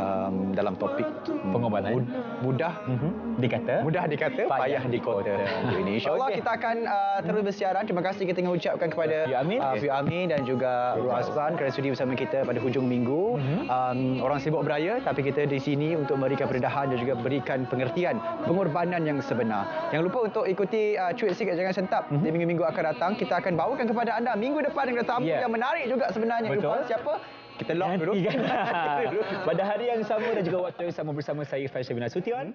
dalam topik pengorbanan. Mudah dikata, payah dikota. Ini InsyaAllah kita akan terus bersiaran. Terima kasih kita ingin ucapkan kepada Fi Amin dan juga Bro Asban kerana sudi bersama kita pada hujung minggu. Orang sibuk beraya, tapi kita di sini untuk memberikan pendedahan dan juga berikan pengertian pengorbanan yang sebenar. Jangan lupa untuk ikuti Cuit Sikit Jangan Sentap di minggu-minggu akan datang. Kita akan bawakan kepada anda minggu depan dengan tamu yang menarik juga sebenarnya. Betul. Siapa? Kita lock dulu. Pada hari yang sama dan juga waktu yang sama bersama saya Faisal bin Nasution.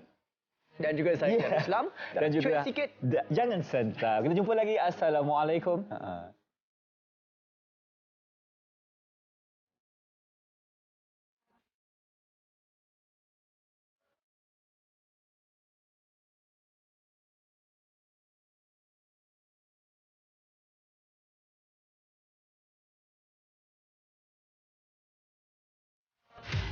Dan juga saya Islam. Dan juga Cuit Sikit Jangan Sentap. Kita jumpa lagi. Assalamualaikum.